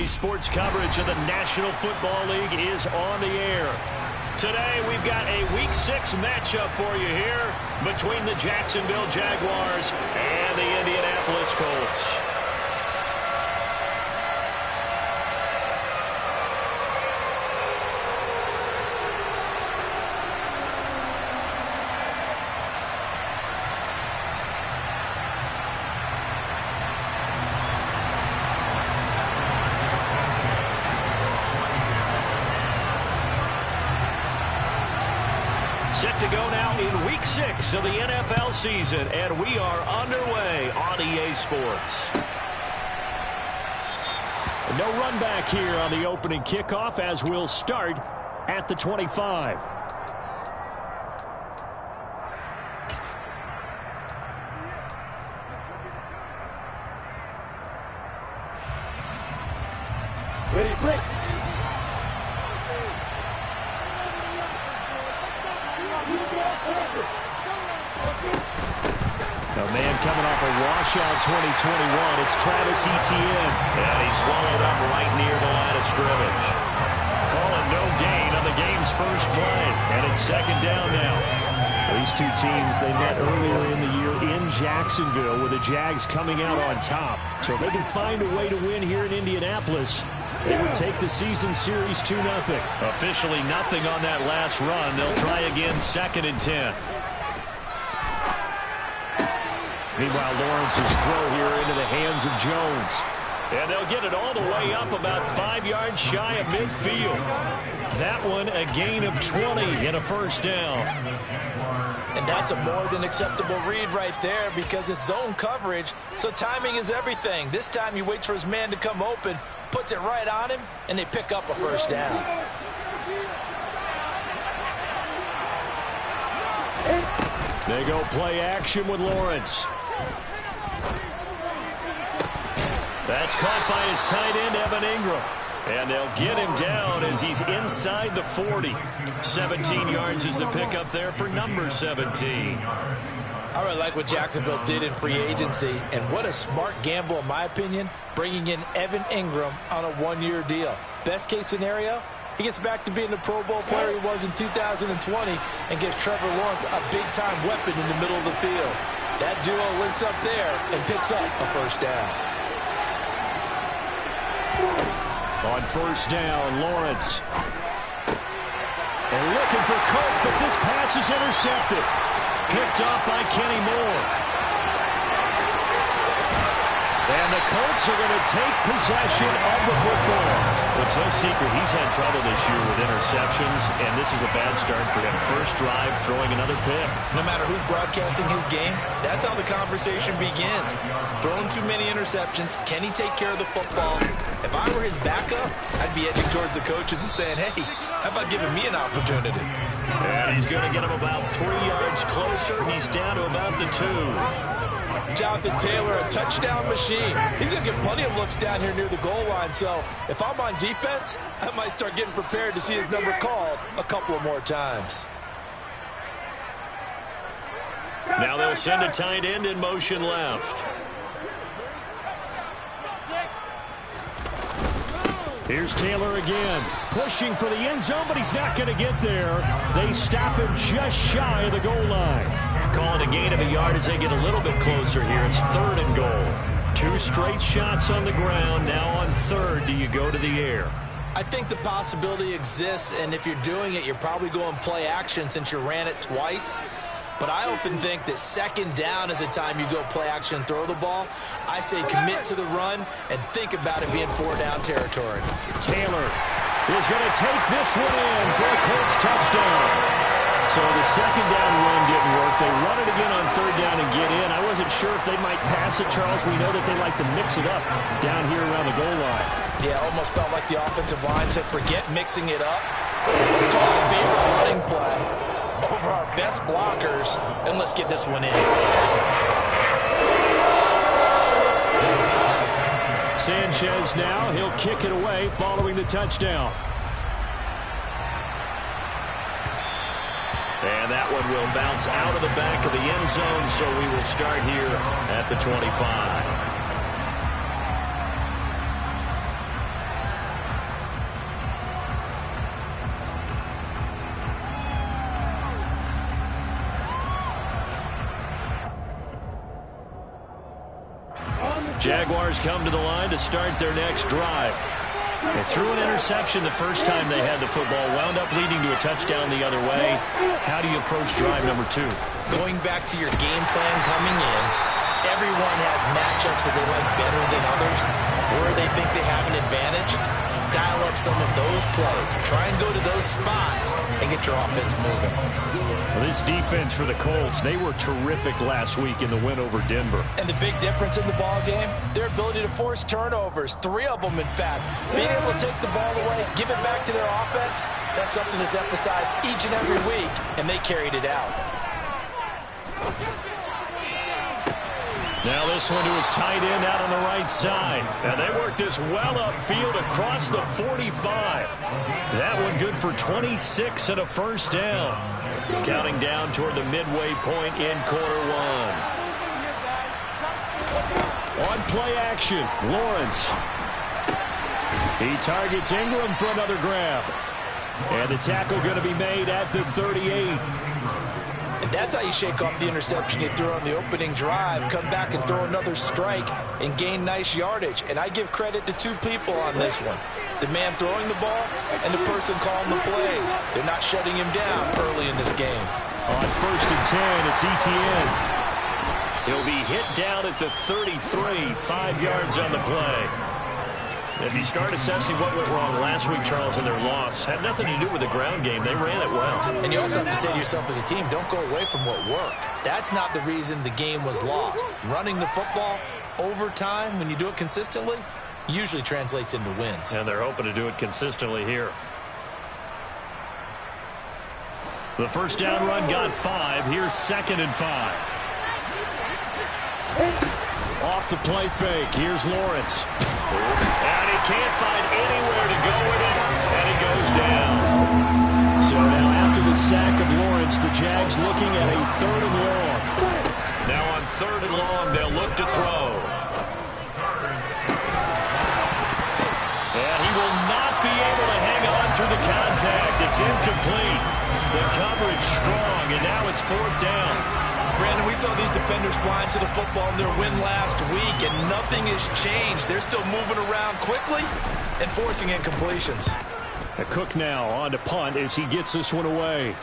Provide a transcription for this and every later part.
EA Sports coverage of the National Football League is on the air. Today, we've got a Week 6 matchup for you here between the Jacksonville Jaguars and the Indianapolis Colts. Set to go now in Week 6 of the NFL season, and we are underway on EA Sports. No run back here on the opening kickoff as we'll start at the 25. Ready, break. A man coming off a washout 2021. It's Travis Etienne. And he's swallowed up right near the line of scrimmage. Calling no gain on the game's first play. And it's second down now. These two teams, they met earlier in the year in Jacksonville with the Jags coming out on top. So if they can find a way to win here in Indianapolis, they would take the season series 2-0. Officially nothing on that last run. They'll try again, 2nd and 10. Meanwhile, Lawrence's throw here into the hands of Jones. And they'll get it all the way up about 5 yards shy of midfield. That one a gain of 20 and a first down. And that's a more than acceptable read right there because it's zone coverage, so timing is everything. This time he waits for his man to come open, puts it right on him, and they pick up a first down. They go play action with Lawrence. That's caught by his tight end, Evan Ingram. And they'll get him down as he's inside the 40. 17 yards is the pickup there for number 17. I really like what Jacksonville did in free agency, and what a smart gamble, in my opinion, bringing in Evan Ingram on a one-year deal. Best case scenario, he gets back to being the Pro Bowl player he was in 2020 and gives Trevor Lawrence a big-time weapon in the middle of the field. That duo links up there and picks up a first down. On first down, Lawrence. And looking for Cook, but this pass is intercepted. Picked off by Kenny Moore. And the Colts are going to take possession of the football. It's no secret he's had trouble this year with interceptions, and this is a bad start for him. First drive, throwing another pick. No matter who's broadcasting his game, that's how the conversation begins. Throwing too many interceptions, can he take care of the football? If I were his backup, I'd be edging towards the coaches and saying, hey, how about giving me an opportunity? And he's going to get him about 3 yards closer. He's down to about the 2. Jonathan Taylor, a touchdown machine. He's going to get plenty of looks down here near the goal line. So if I'm on defense, I might start getting prepared to see his number called a couple of more times. Now they'll send a tight end in motion left. Here's Taylor again, pushing for the end zone, but he's not going to get there. They stop him just shy of the goal line. Calling a gain of a yard as they get a little bit closer here. It's 3rd and goal. 2 straight shots on the ground. Now on 3rd, do you go to the air? I think the possibility exists, and if you're doing it, you're probably going play action since you ran it twice. But I often think that 2nd down is a time you go play action and throw the ball. I say commit to the run and think about it being 4-down territory. Taylor is going to take this one in for a Colts touchdown. So the 2nd down run didn't work. They run it again on 3rd down and get in. I wasn't sure if they might pass it, Charles. We know that they like to mix it up down here around the goal line. Yeah, almost felt like the offensive line said, forget mixing it up. Let's call it a favorite running play over our best blockers, and let's get this one in. Sanchez now, he'll kick it away following the touchdown. And that one will bounce out of the back of the end zone, so we will start here at the 25. Jaguars come to the line to start their next drive. They threw an interception the first time they had the football, wound up leading to a touchdown the other way. How do you approach drive number 2? Going back to your game plan coming in, everyone has matchups that they like better than others, where they think they have an advantage. Dial up some of those plays. Try and go to those spots and get your offense moving. Well, this defense for the Colts, they were terrific last week in the win over Denver. And the big difference in the ball game, their ability to force turnovers, 3 of them in fact. Being able to take the ball away, give it back to their offense, that's something that's emphasized each and every week, and they carried it out. Now this one to his tight end out on the right side. And they work this well upfield across the 45. That one good for 26 and a first down. Counting down toward the midway point in quarter 1. On play action, Lawrence. He targets Ingram for another grab. And the tackle going to be made at the 38. And that's how you shake off the interception you threw on the opening drive, come back and throw another strike and gain nice yardage. And I give credit to 2 people on this one. The man throwing the ball and the person calling the plays. They're not shutting him down early in this game. On 1st and 10, it's Etienne. He'll be hit down at the 33, 5 yards on the play. If you start assessing what went wrong last week, Charles, in their loss, had nothing to do with the ground game. They ran it well. And you also have to say to yourself as a team, don't go away from what worked. That's not the reason the game was lost. Running the football over time, when you do it consistently, usually translates into wins. And they're hoping to do it consistently here. The first down run got 5. Here's 2nd and 5. Off the play fake. Here's Lawrence. And he can't find anywhere to go with it. And he goes down. So now after the sack of Lawrence, the Jags looking at a 3rd and long. Now on 3rd and long, they'll look to throw. And he will not be able to hang on through the contact. It's incomplete. The coverage strong, and now it's 4th down. Brandon, we saw these defenders flying to the football in their win last week, and nothing has changed. They're still moving around quickly and forcing incompletions. Cook now on to punt as he gets this one away.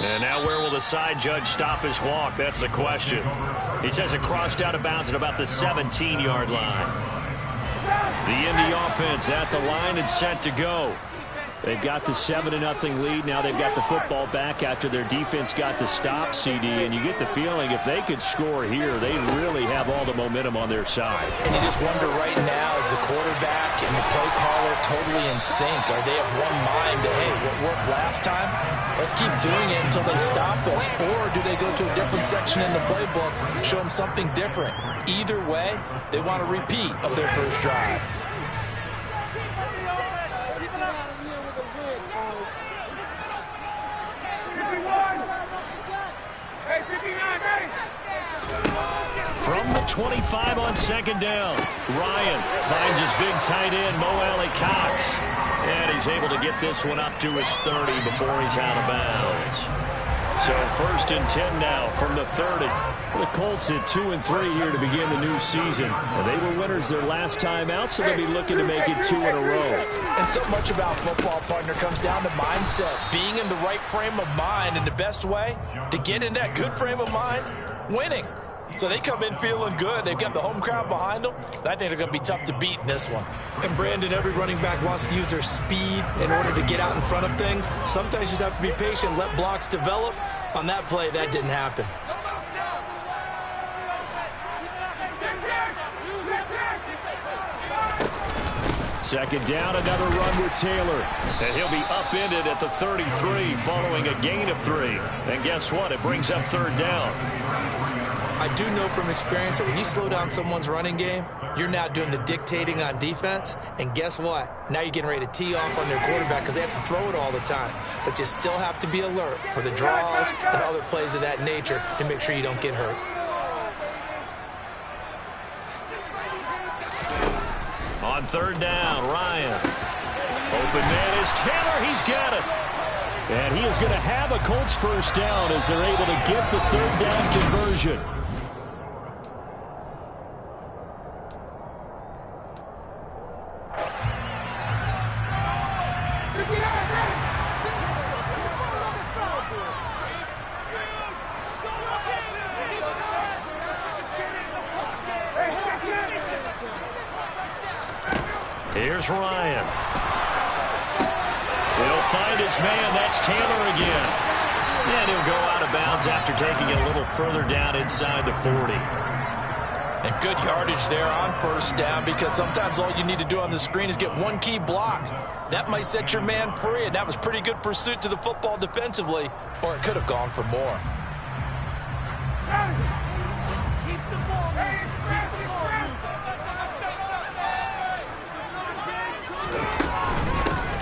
And now where will the side judge stop his walk? That's the question. He says it crossed out of bounds at about the 17-yard line. The Indy offense at the line and set to go. They've got the 7-0 lead. Now they've got the football back after their defense got the stop, CD. And you get the feeling if they could score here, they really have all the momentum on their side. And you just wonder right now, is the quarterback and the play caller totally in sync? Are they of one mind that, hey, what worked last time? Let's keep doing it until they stop us. Or do they go to a different section in the playbook, show them something different? Either way, they want a repeat of their first drive. From the 25 on 2nd down, Ryan finds his big tight end, Mo Alley Cox. And he's able to get this one up to his 30 before he's out of bounds. So 1st and 10 now from the 30. The Colts at 2-3 here to begin the new season. And they were winners their last time out, so they'll be looking to make it 2 in a row. And so much about football, partner, comes down to mindset. Being in the right frame of mind, and the best way to get in that good frame of mind, winning. So they come in feeling good. They've got the home crowd behind them. And I think they're going to be tough to beat in this one. And Brandon, every running back wants to use their speed in order to get out in front of things. Sometimes you just have to be patient, let blocks develop. On that play, that didn't happen. Second down, another run with Taylor. And he'll be upended at the 33 following a gain of 3. And guess what? It brings up 3rd down. I do know from experience that when you slow down someone's running game, you're now doing the dictating on defense. And guess what? Now you're getting ready to tee off on their quarterback because they have to throw it all the time. But you still have to be alert for the draws and other plays of that nature to make sure you don't get hurt. On 3rd down, Ryan. Open man is Taylor. He's got it. And he is going to have a Colts first down as they're able to get the 3rd down conversion. Here's Ryan. He'll find his man. That's Taylor again. And he'll go out of bounds after taking it a little further down inside the 40. And good yardage there on first down, because sometimes all you need to do on the screen is get one key block. That might set your man free, and that was pretty good pursuit to the football defensively, or it could have gone for more.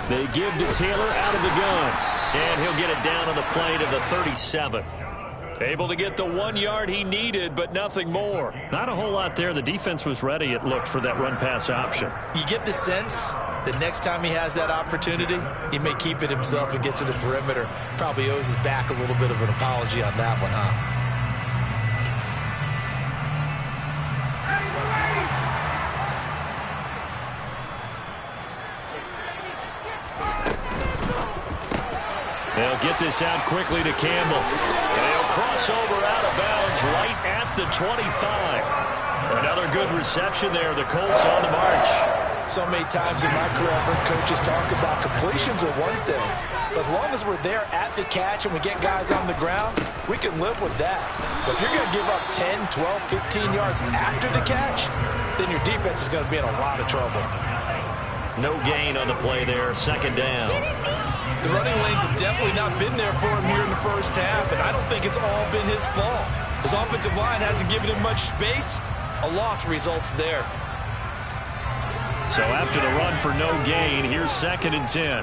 They give to Taylor out of the gun, and he'll get it down on the play to the 37. Able to get the 1 yard he needed, but nothing more. Not a whole lot there. The defense was ready, it looked, for that run-pass option. You get the sense that next time he has that opportunity, he may keep it himself and get to the perimeter. Probably owes his back a little bit of an apology on that one, huh? They'll get this out quickly to Campbell. And he'll cross over out of bounds right at the 25. Another good reception there. The Colts on the march. So many times in my career, I've heard coaches talk about completions are one thing. But as long as we're there at the catch and we get guys on the ground, we can live with that. But if you're going to give up 10, 12, 15 yards after the catch, then your defense is going to be in a lot of trouble. No gain on the play there. Second down. The running lanes have definitely not been there for him here in the first half, and I don't think it's all been his fault. His offensive line hasn't given him much space. A loss results there. So after the run for no gain, here's 2nd and 10.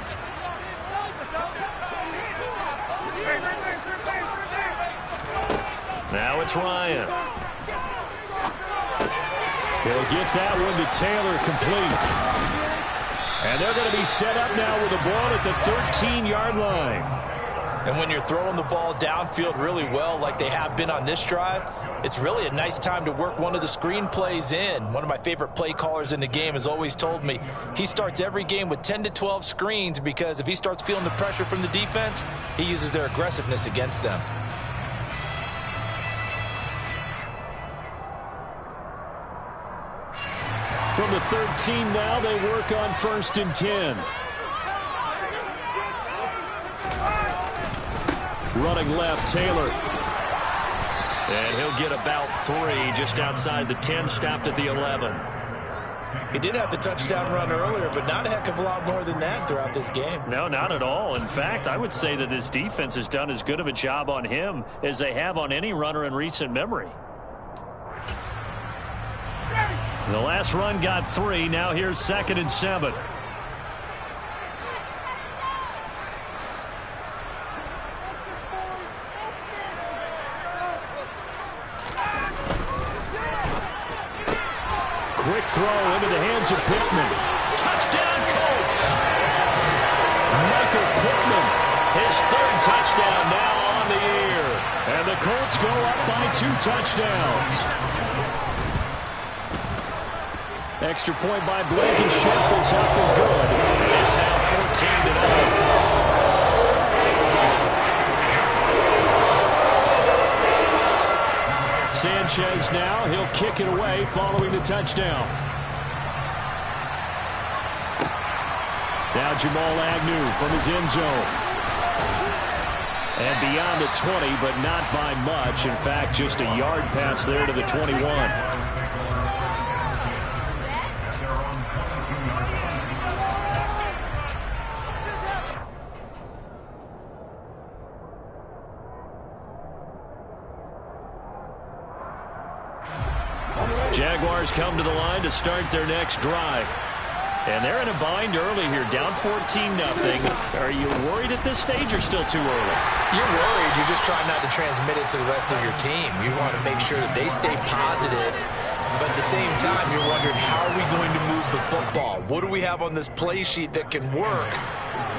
Now it's Ryan. He'll get that one to Taylor, complete. And they're going to be set up now with the ball at the 13-yard line. And when you're throwing the ball downfield really well like they have been on this drive, it's really a nice time to work one of the screen plays in. One of my favorite play callers in the game has always told me he starts every game with 10 to 12 screens, because if he starts feeling the pressure from the defense, he uses their aggressiveness against them. From the 13 now, they work on 1st and 10. Running left, Taylor. And he'll get about 3 just outside the 10, stopped at the 11. He did have the touchdown run earlier, but not a heck of a lot more than that throughout this game. No, not at all. In fact, I would say that this defense has done as good of a job on him as they have on any runner in recent memory. The last run got 3. Now here's 2nd and 7. Quick throw into the hands of Pittman. Touchdown, Colts! Michael Pittman, his 3rd touchdown now on the year. And the Colts go up by 2 touchdowns. Extra point by Blankenship is up and good. It's now 14-0. Sanchez now, he'll kick it away following the touchdown. Now Jamal Agnew from his end zone. And beyond the 20, but not by much. In fact, just a yard pass there to the 21. Jaguars come to the line to start their next drive. And they're in a bind early here, down 14-0. Are you worried at this stage or still too early? You're worried. You're just trying not to transmit it to the rest of your team. You want to make sure that they stay positive. But at the same time, you're wondering, how are we going to move the football? What do we have on this play sheet that can work?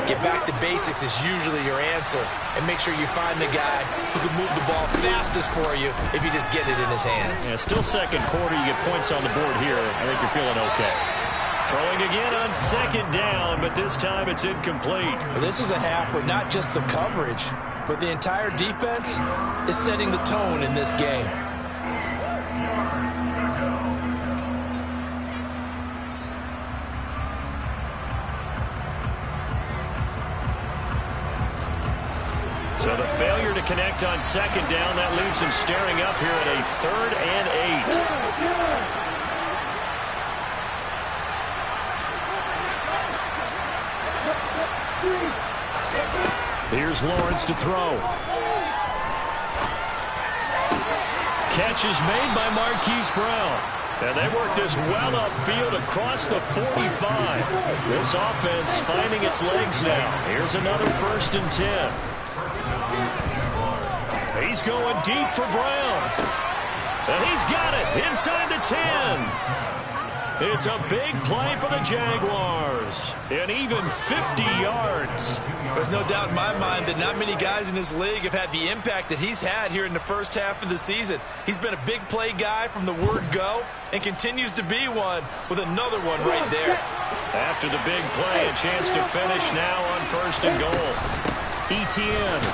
Get back to basics is usually your answer. And make sure you find the guy who can move the ball fastest for you if you just get it in his hands. Yeah, still second quarter. You get points on the board here. I think you're feeling okay. Throwing again on 2nd down, but this time it's incomplete. This is a half where not just the coverage, but the entire defense is setting the tone in this game. So the failure to connect on second down, that leaves him staring up here at a 3rd and 8. Here's Lawrence to throw. Catch is made by Marquise Brown. And they work this well upfield across the 45. This offense finding its legs now. Here's another 1st and 10. He's going deep for Brown. And he's got it inside the 10. It's a big play for the Jaguars. And even 50 yards. There's no doubt in my mind that not many guys in this league have had the impact that he's had here in the first half of the season. He's been a big play guy from the word go and continues to be one with another one right there. After the big play, a chance to finish now on 1st and goal. Etienne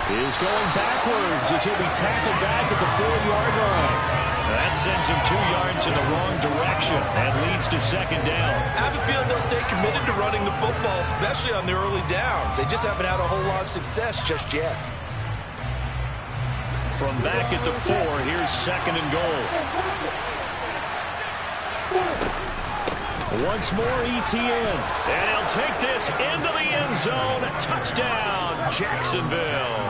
is going backwards as he'll be tackled back at the 4-yard line. That sends him 2 yards in the wrong direction and leads to 2nd down. I have a feeling they'll stay committed to running the football, especially on the early downs. They just haven't had a whole lot of success just yet. From back at the 4, here's 2nd and goal. Once more, Etienne. And he'll take this into the end zone. Touchdown, Jacksonville.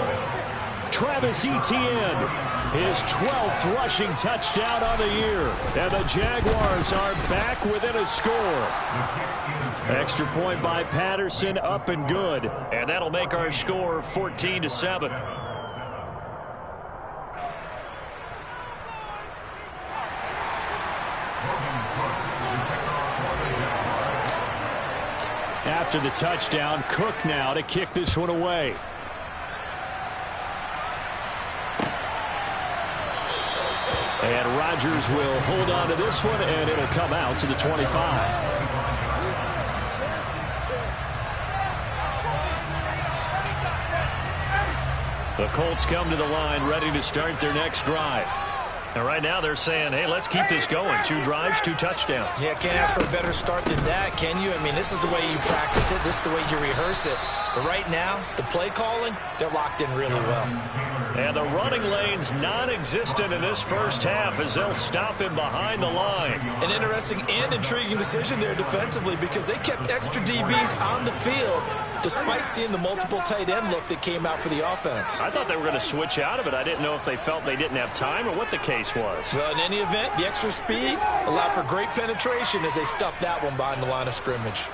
Travis Etienne, his 12th rushing touchdown on the year. And the Jaguars are back within a score. Extra point by Patterson, up and good. And that'll make our score 14-7. After the touchdown, Cook now to kick this one away. And Rodgers will hold on to this one, and it'll come out to the 25. The Colts come to the line, ready to start their next drive. And right now they're saying, hey, let's keep this going. 2 drives, 2 touchdowns. Yeah, can't ask for a better start than that, can you? I mean, this is the way you practice it. This is the way you rehearse it. But right now, the play calling, they're locked in really well. And the running lane's non-existent in this first half as they'll stop him behind the line. An interesting and intriguing decision there defensively because they kept extra DBs on the field despite seeing the multiple tight end look that came out for the offense. I thought they were going to switch out of it. I didn't know if they felt they didn't have time or what the case was. Well, in any event, the extra speed allowed for great penetration as they stuffed that one behind the line of scrimmage.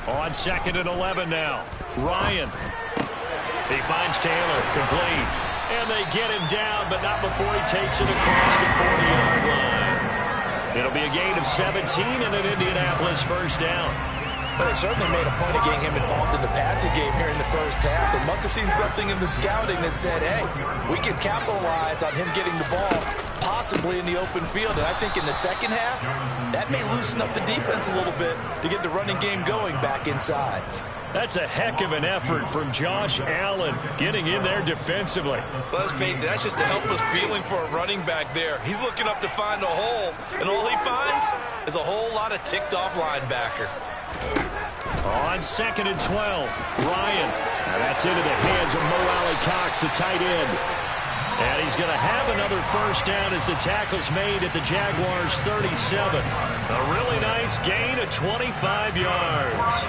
On 2nd and 11 now. Ryan. He finds Taylor. Complete. And they get him down, but not before he takes it across the 40-yard line. It'll be a gain of 17 and an Indianapolis 1st down. Well, they certainly made a point of getting him involved in the passing game here in the first half. They must have seen something in the scouting that said, hey, we can capitalize on him getting the ball possibly in the open field. And I think in the second half, that may loosen up the defense a little bit to get the running game going back inside. That's a heck of an effort from Josh Allen getting in there defensively. Well, let's face it, that's just a helpless feeling for a running back there. He's looking up to find a hole, and all he finds is a whole lot of ticked-off linebacker. On 2nd and 12, Ryan. Now that's into the hands of Mo Alley-Cox, the tight end. And he's going to have another 1st down as the tackle's made at the Jaguars' 37. A really nice gain of 25 yards.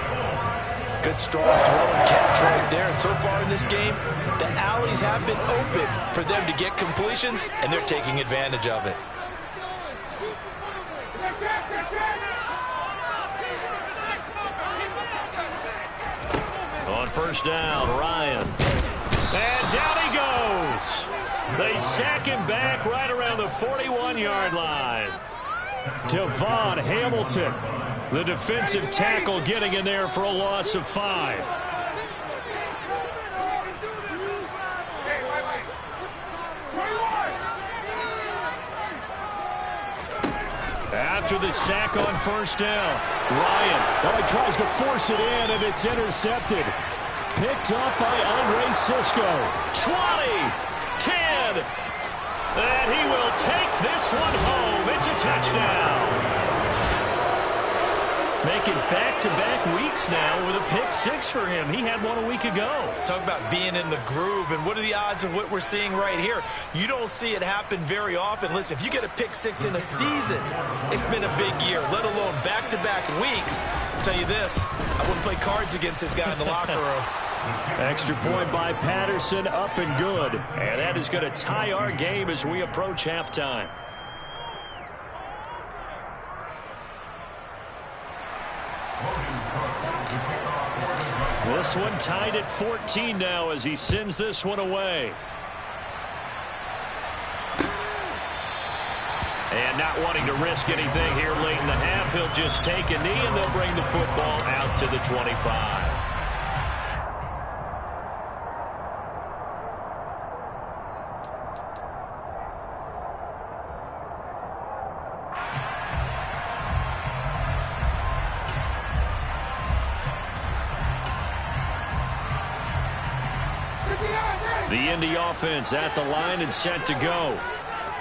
Good strong throw and catch right there. And so far in this game, the alleys have been open for them to get completions, and they're taking advantage of it. On 1st down, Ryan. And down he goes. They sack him back right around the 41-yard line. Devon Hamilton, the defensive tackle, getting in there for a loss of 5. after the sack on first down. Ryan. Well, he tries to force it in, and it's intercepted. Picked up by Andre Sisco. 20, 10, and he will take this one home. It's a touchdown. Making back-to-back weeks now with a pick six for him. He had one a week ago. Talk about being in the groove, and what are the odds of what we're seeing right here? You don't see it happen very often. Listen, if you get a pick six in a season, it's been a big year, let alone back-to-back weeks. I'll tell you this, I wouldn't play cards against this guy in the locker room. Extra point by Patterson, up and good. And that is going to tie our game as we approach halftime. This one tied at 14 now as he sends this one away. And not wanting to risk anything here late in the half, he'll just take a knee and they'll bring the football out to the 25. The Indy offense at the line and set to go.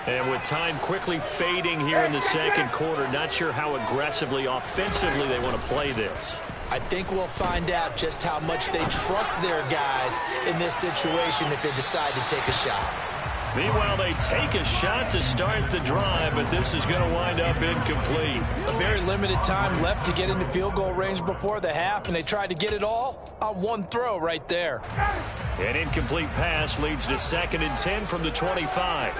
And with time quickly fading here in the second quarter, not sure how aggressively, offensively they want to play this. I think we'll find out just how much they trust their guys in this situation if they decide to take a shot. Meanwhile, they take a shot to start the drive, but this is going to wind up incomplete. A very limited time left to get into field goal range before the half, and they tried to get it all on one throw right there. An incomplete pass leads to 2nd and 10 from the 25.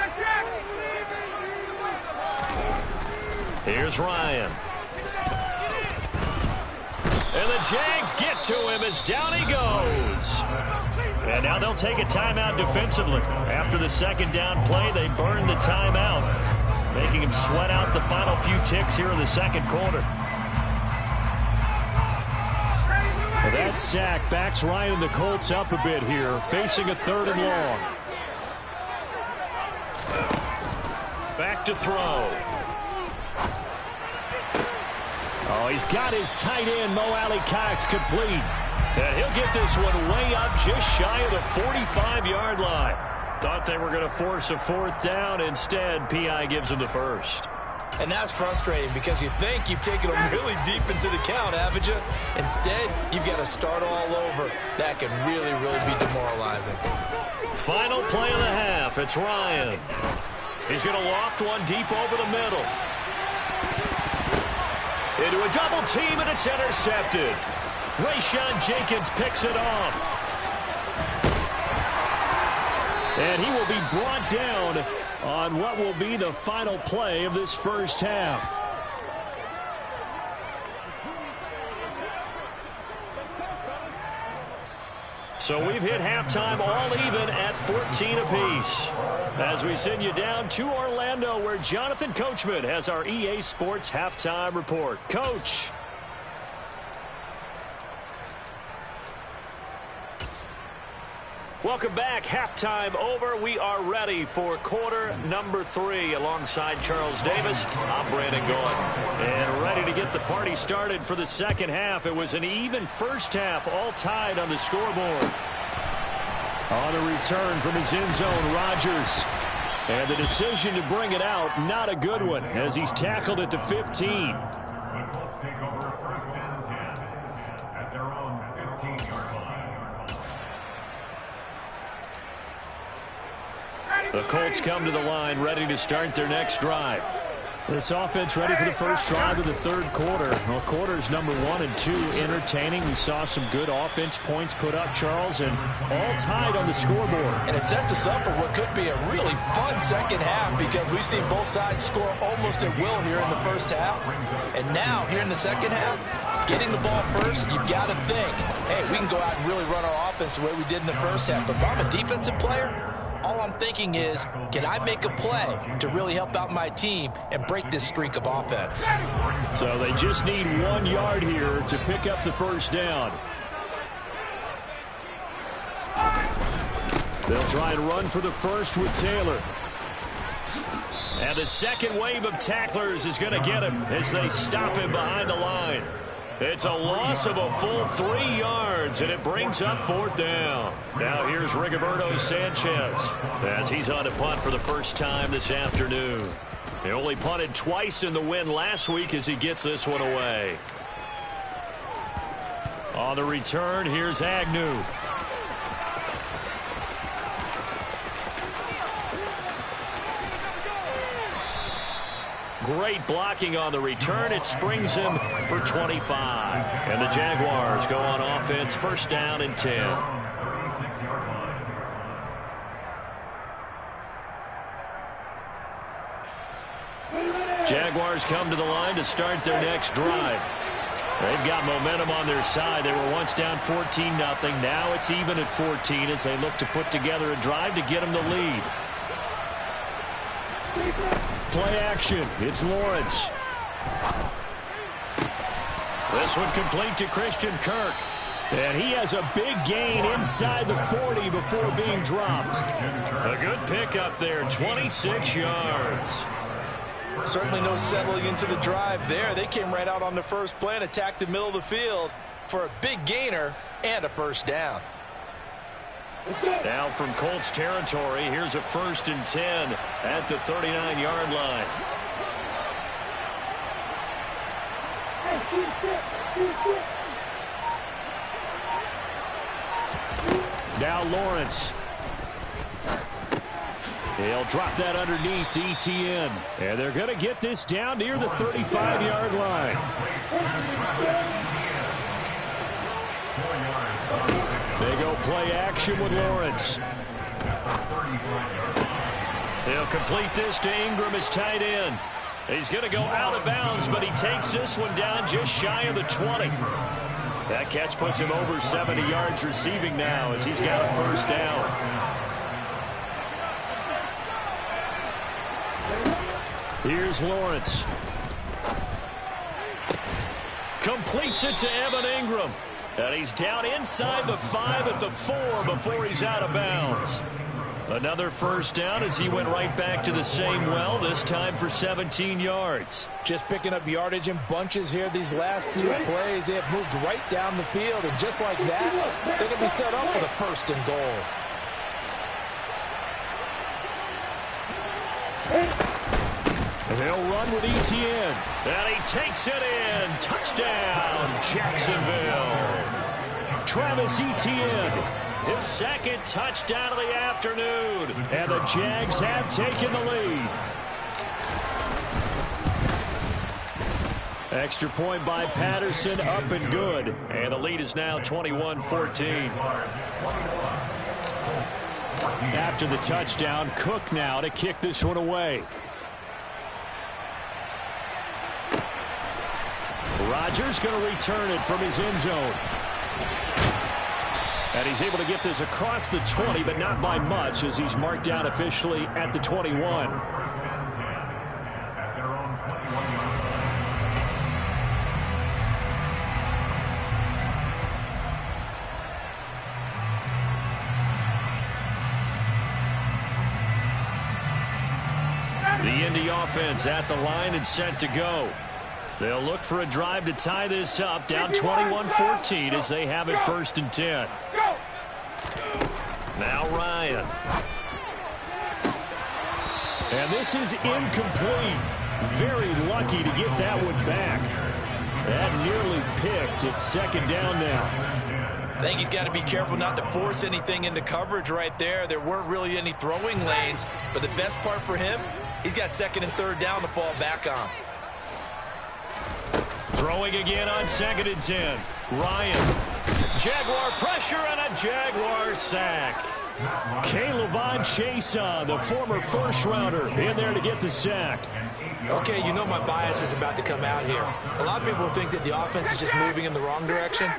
Here's Ryan. And the Jags get to him as down he goes. And now they'll take a timeout defensively. After the second down play, they burn the timeout, making him sweat out the final few ticks here in the second quarter. Well, that sack backs Ryan and the Colts up a bit here, facing a 3rd and long. Back to throw. Oh, he's got his tight end, Mo Alley-Cox, complete. And he'll get this one way up just shy of the 45-yard line. Thought they were going to force a 4th down. Instead, P.I. gives him the first. And that's frustrating because you think you've taken them really deep into the count, haven't you? Instead, you've got to start all over. That can really, really be demoralizing. Final play of the half. It's Ryan. He's going to loft one deep over the middle. Into a double team, and it's intercepted. Rayshawn Jenkins picks it off. And he will be brought down on what will be the final play of this first half. So we've hit halftime all even at 14 apiece. As we send you down to Orlando, where Jonathan Coachman has our EA Sports halftime report. Coach. Welcome back. Halftime over. We are ready for quarter number 3. Alongside Charles Davis, I'm Brandon Gordon. And ready to get the party started for the second half. It was an even first half, all tied on the scoreboard. On the return from his end zone, Rodgers. And the decision to bring it out, not a good one, as he's tackled at the 15. The Colts come to the line, ready to start their next drive. This offense ready for the first drive of the third quarter. Well, quarters number 1 and 2 entertaining. We saw some good offense points put up, Charles, and all tied on the scoreboard. And it sets us up for what could be a really fun second half because we've seen both sides score almost at will here in the first half. And now, here in the second half, getting the ball first, you've got to think, hey, we can go out and really run our offense the way we did in the first half. But if I'm a defensive player, all I'm thinking is, can I make a play to really help out my team and break this streak of offense? So they just need 1 yard here to pick up the first down. They'll try and run for the first with Taylor. And the second wave of tacklers is going to get him as they stop him behind the line. It's a loss of a full 3 yards, and it brings up 4th down. Now here's Rigoberto Sanchez as he's on to punt for the first time this afternoon. He only punted twice in the win last week as he gets this one away. On the return, here's Agnew. Great blocking on the return. It springs him for 25. And the Jaguars go on offense, first down and 10. Jaguars come to the line to start their next drive. They've got momentum on their side. They were once down 14-0. Now it's even at 14 as they look to put together a drive to get them the lead. Play action. It's Lawrence. This one complete to Christian Kirk. And he has a big gain inside the 40 before being dropped. A good pickup there, 26 yards. Certainly no settling into the drive there. They came right out on the first play and attacked the middle of the field for a big gainer and a first down. Now from Colts territory, here's a 1st and 10 at the 39-yard line. Now Lawrence. He'll drop that underneath to ETN. And they're going to get this down near the 35-yard line. They go play action with Lawrence. He'll complete this to Ingram as tight end. He's going to go out of bounds, but he takes this one down just shy of the 20. That catch puts him over 70 yards receiving now as he's got a first down. Here's Lawrence. Completes it to Evan Ingram. And he's down inside the 5 at the 4 before he's out of bounds. Another first down as he went right back to the same well, this time for 17 yards. Just picking up yardage in bunches here these last few plays. They have moved right down the field, and just like that, they're going to be set up with a 1st and goal. And they'll run with ETN. And he takes it in. Touchdown, Jacksonville. Travis Etienne. His second touchdown of the afternoon. And the Jags have taken the lead. Extra point by Patterson, up and good. And the lead is now 21-14. After the touchdown, Cook now to kick this one away. Rodgers going to return it from his end zone. And he's able to get this across the 20, but not by much as he's marked down officially at the 21. The Indy offense at the line and set to go. They'll look for a drive to tie this up, down 21-14 as they have it 1st and 10. Now Ryan. And this is incomplete. Very lucky to get that one back. That nearly picked. It's 2nd down now. I think he's got to be careful not to force anything into coverage right there. There weren't really any throwing lanes, but the best part for him, he's got 2nd and 3rd down to fall back on. Throwing again on 2nd and 10. Ryan. Jaguar pressure and a Jaguar sack. K'Lavon Chaisson, the former first-rounder, in there to get the sack. Okay, you know my bias is about to come out here. A lot of people think that the offense is just moving in the wrong direction.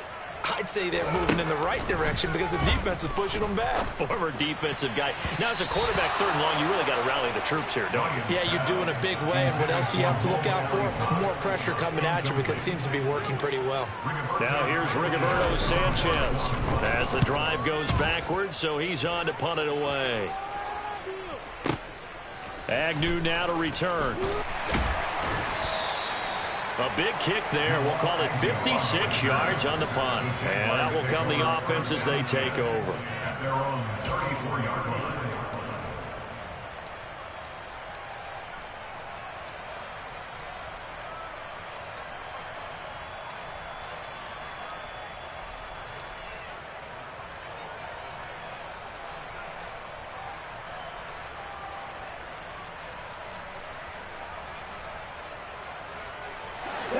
I'd say they're moving in the right direction because the defense is pushing them back. Former defensive guy. Now, as a quarterback 3rd and long, you really got to rally the troops here, don't you? Yeah, you do in a big way. And what else do you have to look out for? More pressure coming at you because it seems to be working pretty well. Now here's Rigoberto Sanchez as the drive goes backwards, so he's on to punt it away. Agnew now to return. A big kick there. We'll call it 56 yards on the punt. And that will come the offense as they take over. At their own 34-yard line.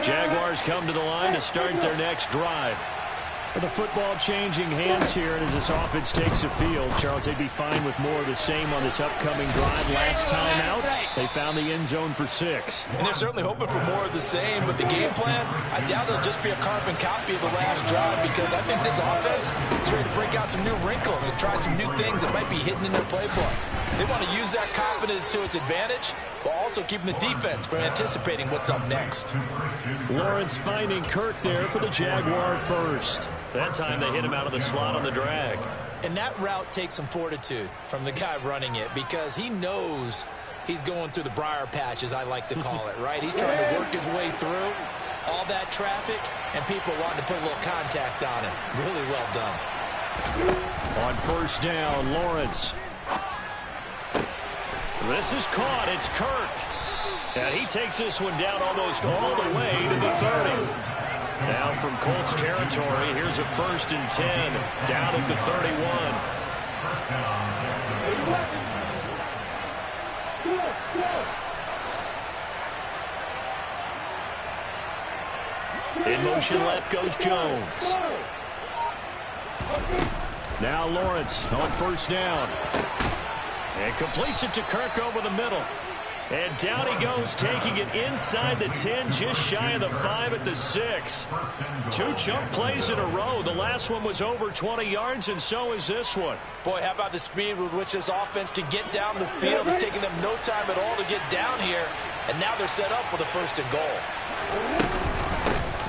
Jaguars come to the line to start their next drive. With the football changing hands here, and as this offense takes the field, Charles, they'd be fine with more of the same on this upcoming drive. Last time out, they found the end zone for 6. And they're certainly hoping for more of the same, but the game plan, I doubt it'll just be a carbon copy of the last drive, because I think this offense is ready to break out some new wrinkles and try some new things that might be hidden in their playbook. They want to use that confidence to its advantage, while also keeping the defense from anticipating what's up next. Lawrence finding Kirk there for the Jaguar first. That time they hit him out of the slot on the drag. And that route takes some fortitude from the guy running it, because he knows he's going through the briar patch, as I like to call it, right? He's trying to work his way through all that traffic, and people wanting to put a little contact on him. Really well done. On first down, Lawrence. This is caught. It's Kirk. And he takes this one down almost all the way to the 30. Now from Colts territory, here's a 1st and 10. Down at the 31. In motion left goes Jones. Now Lawrence on first down. And completes it to Kirk over the middle. And down he goes, taking it inside the 10, just shy of the 5 at the 6. 2 chunk plays in a row. The last one was over 20 yards, and so is this one. Boy, how about the speed with which this offense can get down the field? It's taking them no time at all to get down here, and now they're set up with a 1st and goal.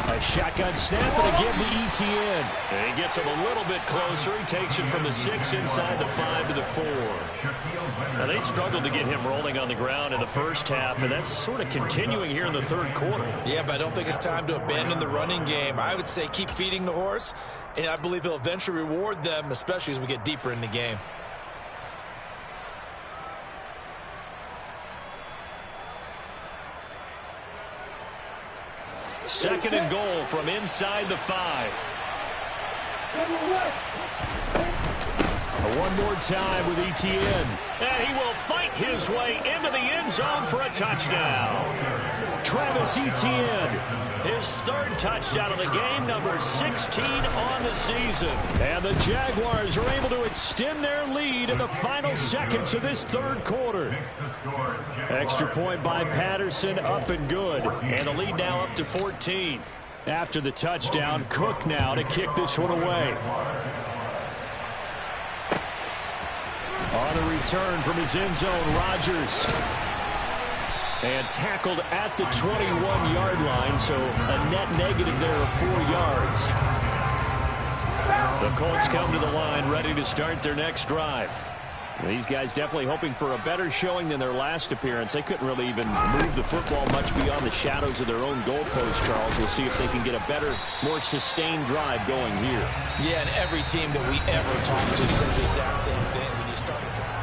A shotgun snap, and again the ETN. And he gets him a little bit closer. He takes it from the 6 inside the 5 to the 4. Now, they struggled to get him rolling on the ground in the first half, and that's sort of continuing here in the 3rd quarter. Yeah, but I don't think it's time to abandon the running game. I would say keep feeding the horse, and I believe he'll eventually reward them, especially as we get deeper in the game. Second and goal from inside the 5. One more time with ETN. And he will fight his way into the end zone for a touchdown. Travis Etienne. His 3rd touchdown of the game, number 16 on the season. And the Jaguars are able to extend their lead in the final seconds of this 3rd quarter. Extra point by Patterson, up and good. And the lead now up to 14. After the touchdown, Cook now to kick this one away. On the return from his end zone, Rodgers. And tackled at the 21-yard line, so a net negative there of 4 yards. The Colts come to the line ready to start their next drive. These guys definitely hoping for a better showing than their last appearance. They couldn't really even move the football much beyond the shadows of their own goalpost, Charles. We'll see if they can get a better, more sustained drive going here. Yeah, and every team that we ever talk to says the exact same thing when you start a drive.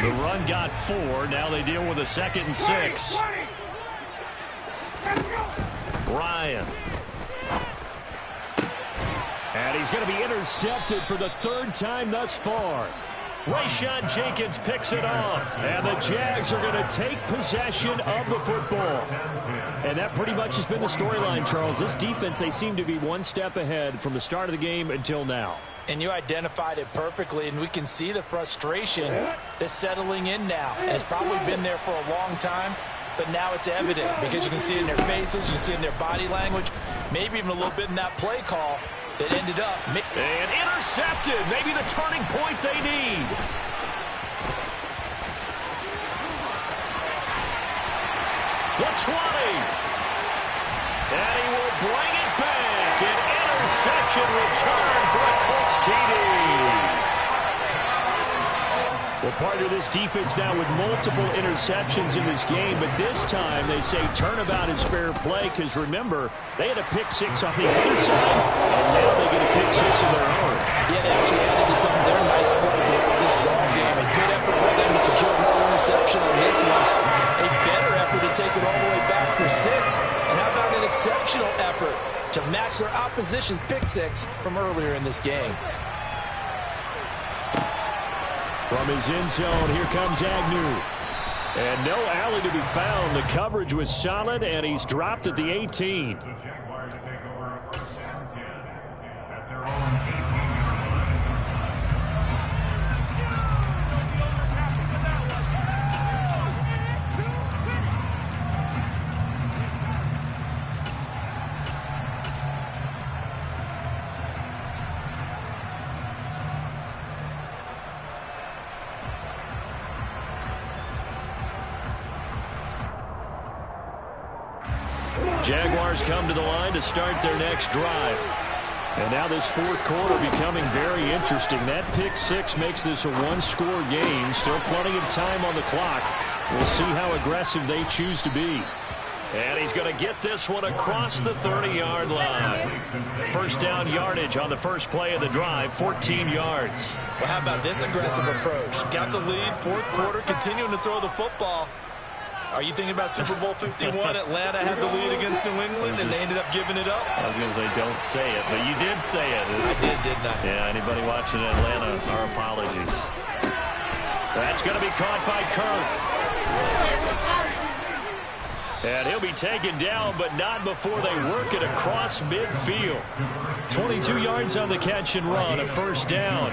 The run got 4. Now they deal with a 2nd and 6. Ryan. And he's going to be intercepted for the 3rd time thus far. Rayshawn Jenkins picks it off. And the Jags are going to take possession of the football. And that pretty much has been the storyline, Charles. This defense, they seem to be one step ahead from the start of the game until now. And you identified it perfectly, and we can see the frustration that's settling in now. And it's probably been there for a long time, but now it's evident because you can see it in their faces, you can see it in their body language, maybe even a little bit in that play call that ended up. And intercepted, maybe the turning point they need. 20. And he will bring it back. An interception return for a Colts TD. Well, partner, this defense now with multiple interceptions in this game, but this time they say turnabout is fair play because, remember, they had a pick six on the other side, and now they get a pick six of their own. Yeah, they actually added to some of their nice play throughout this ball game. A good effort for them to secure another interception on this one. A better effort to take it all the way back for 6. And how about an exceptional effort to match their opposition's pick six from earlier in this game? From his end zone, here comes Agnew. And no alley to be found. The coverage was solid, and he's dropped at the 18. The Jaguars take over 1st and 10 at their own 18-yard line. Jaguars come to the line to start their next drive. And now this fourth quarter becoming very interesting. That pick six makes this a one-score game. Still plenty of time on the clock. We'll see how aggressive they choose to be. And he's going to get this one across the 30-yard line. First down yardage on the first play of the drive, 14 yards. Well, how about this aggressive approach? Got the lead, fourth quarter, continuing to throw the football. Are you thinking about Super Bowl 51? Atlanta had the lead against New England, and they ended up giving it up? I was going to say don't say it, but you did say it. I did, didn't I? Yeah, anybody watching Atlanta, our apologies. That's going to be caught by Kirk. And he'll be taken down, but not before they work it across midfield. 22 yards on the catch and run, a first down.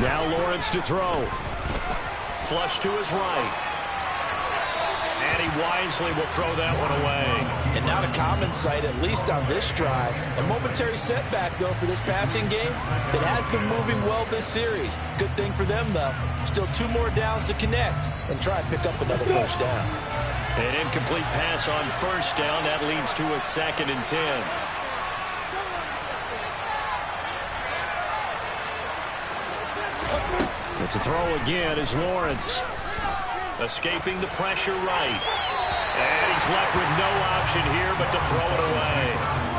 Now Lawrence to throw. Flush to his right. And he wisely will throw that one away. And not a common sight, at least on this drive. A momentary setback, though, for this passing game that has been moving well this series. Good thing for them, though. Still 2 more downs to connect and try and pick up another first down. An incomplete pass on first down. That leads to a 2nd and 10. But to throw again is Lawrence. Escaping the pressure right. And he's left with no option here but to throw it away.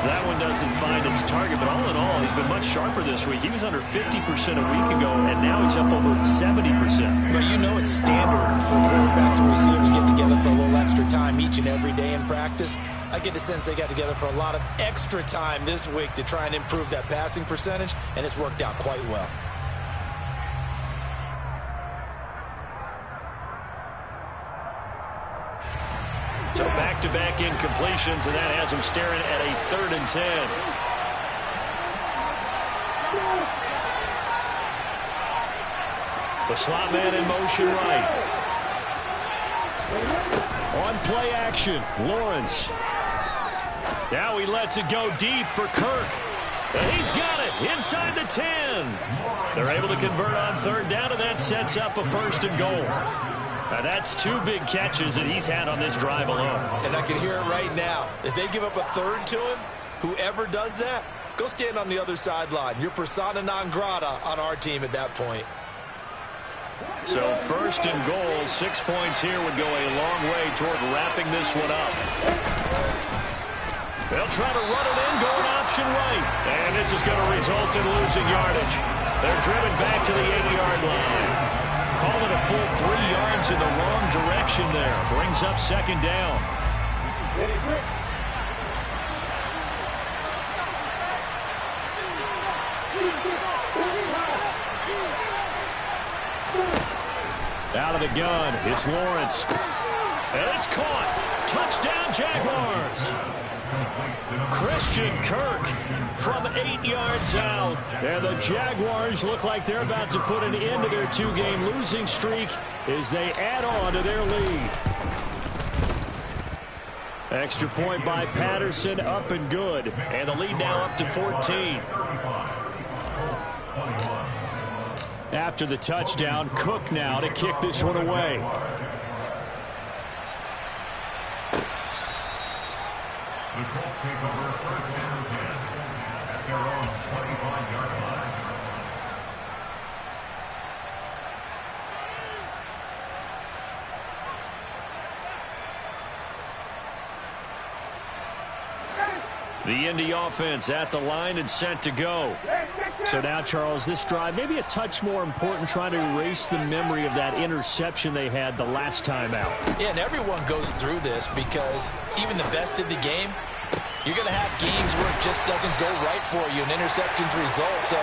That one doesn't find its target, but all in all, he's been much sharper this week. He was under 50% a week ago, and now he's up over 70%. But you know it's standard for quarterbacks and receivers get together for a little extra time each and every day in practice. I get the sense they got together for a lot of extra time this week to try and improve that passing percentage, and it's worked out quite well. So back-to-back incompletions, and that has him staring at a 3rd and 10. The slot man in motion right. On play action, Lawrence. Now he lets it go deep for Kirk. And he's got it inside the 10. They're able to convert on 3rd down, and that sets up a 1st and goal. Now that's 2 big catches that he's had on this drive alone. And I can hear it right now. If they give up a 3rd to him, whoever does that, go stand on the other sideline. You're persona non grata on our team at that point. So 1st and goal, 6 points here would go a long way toward wrapping this one up. They'll try to run it in, going option right. And this is going to result in losing yardage. They're driven back to the 8-yard line. Call it a full 3 yards in the wrong direction there. Brings up 2nd down. Out of the gun, it's Lawrence. And it's caught. Touchdown, Jaguars. Christian Kirk from 8 yards out. And the Jaguars look like they're about to put an end to their 2-game losing streak as they add on to their lead. Extra point by Patterson, up and good. And the lead now up to 14. After the touchdown, Cook now to kick this one away. The Colts take over first and 10 at their own 25-yard line. The Indy offense at the line and set to go. So now, Charles, this drive maybe a touch more important, trying to erase the memory of that interception they had the last time out. Yeah, and everyone goes through this because even the best in the game, you're going to have games where it just doesn't go right for you, and interceptions result. So,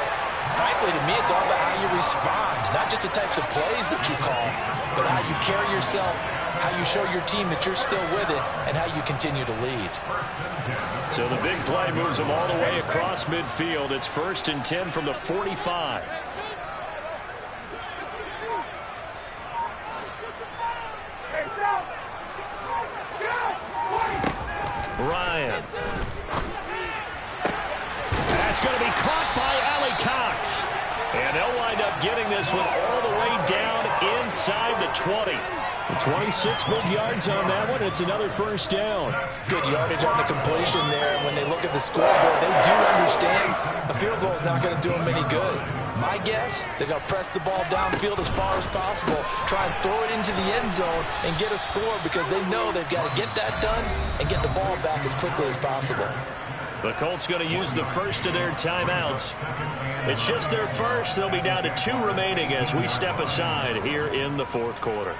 frankly, to me, it's all about how you respond, not just the types of plays that you call, but how you carry yourself, how you show your team that you're still with it, and how you continue to lead. So the big play moves them all the way across midfield. It's 1st and 10 from the 45. Ryan. That's going to be caught by Ali Cox. And they'll wind up getting this one all the way down inside the 20. 26 big yards on that one. It's another first down. Good yardage on the completion there. When they look at the scoreboard, they do understand a field goal is not going to do them any good. My guess, they're going to press the ball downfield as far as possible, try and throw it into the end zone and get a score because they know they've got to get that done and get the ball back as quickly as possible. The Colts going to use the first of their timeouts. It's just their first. They'll be down to 2 remaining as we step aside here in the 4th quarter.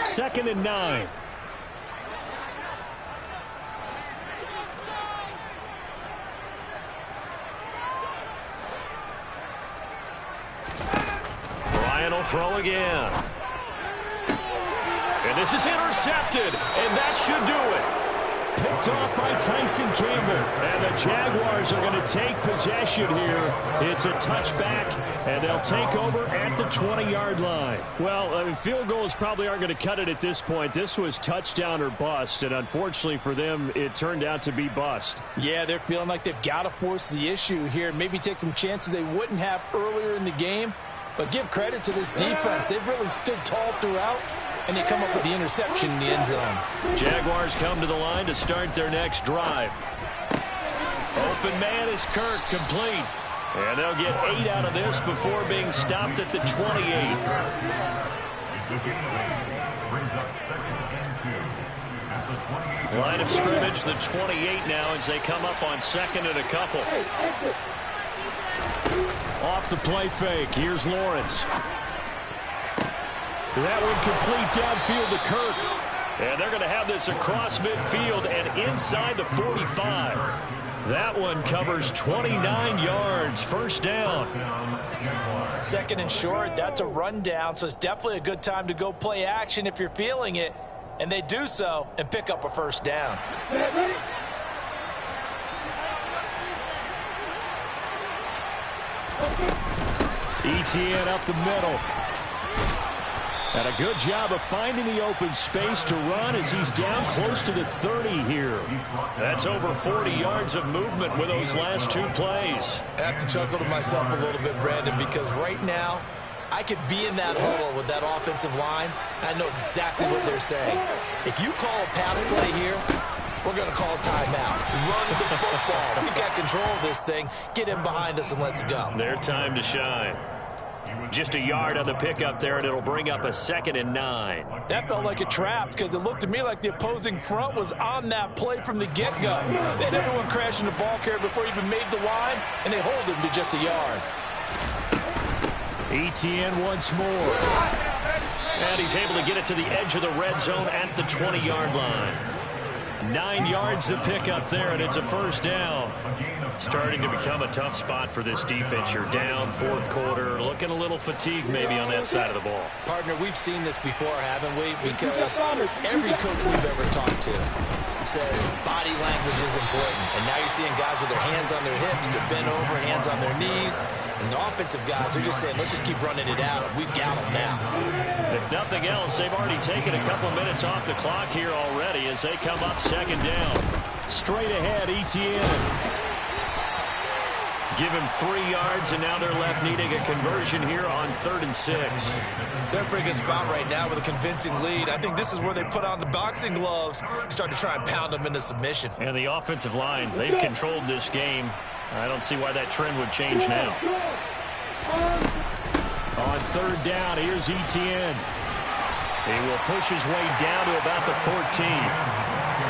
Second and 9. Ryan will throw again. And this is intercepted, and that should do it. Picked off by Tyson Campbell. And the Jaguars are going to take possession here. It's a touchback, and they'll take over at the 20-yard line. Well, I mean, field goals probably aren't going to cut it at this point. This was touchdown or bust, and unfortunately for them, it turned out to be bust. Yeah, they're feeling like they've got to force the issue here. Maybe take some chances they wouldn't have earlier in the game. But give credit to this defense. They've really stood tall throughout, and they come up with the interception in the end zone. Jaguars come to the line to start their next drive. Open man is Kirk, complete. And they'll get 8 out of this before being stopped at the 28. Brings up 2nd and 2 at the 28. Line of scrimmage, the 28 now as they come up on 2nd and a couple. Off the play fake, here's Lawrence. That one complete downfield to Kirk. And they're going to have this across midfield and inside the 45. That one covers 29 yards. First down. 2nd and short, that's a rundown, so it's definitely a good time to go play action if you're feeling it. And they do so and pick up a first down. Etienne up the middle. And a good job of finding the open space to run as he's down close to the 30 here. That's over 40 yards of movement with those last 2 plays. I have to chuckle to myself a little bit, Brandon, because right now I could be in that huddle with that offensive line, and I know exactly what they're saying. If you call a pass play here, we're going to call a timeout. Run the football. We've got control of this thing. Get in behind us and let's go. Their time to shine. Just a yard on the pickup there, and it'll bring up a 2nd and 9. That felt like a trap because it looked to me like the opposing front was on that play from the get-go. They had everyone crashing the ball carrier before he even made the line, and they hold him to just a yard. Etienne once more. And he's able to get it to the edge of the red zone at the 20-yard line. 9 yards to pick up there, and it's a first down. Starting to become a tough spot for this defense. You're down 4th quarter, looking a little fatigued maybe on that side of the ball. Partner, we've seen this before, haven't we? Because every coach we've ever talked to says body language is important. And now you're seeing guys with their hands on their hips, they're bent over, hands on their knees. And the offensive guys are just saying, let's just keep running it out. We've got them now. If nothing else, they've already taken a couple minutes off the clock here already as they come up 2nd down. Straight ahead, Etienne. Give him 3 yards, and now they're left needing a conversion here on 3rd and 6. They're in a pretty good spot right now with a convincing lead. I think this is where they put on the boxing gloves and start to try and pound them into submission. And the offensive line, they've controlled this game. I don't see why that trend would change now. On 3rd down, here's Etienne. He will push his way down to about the 14.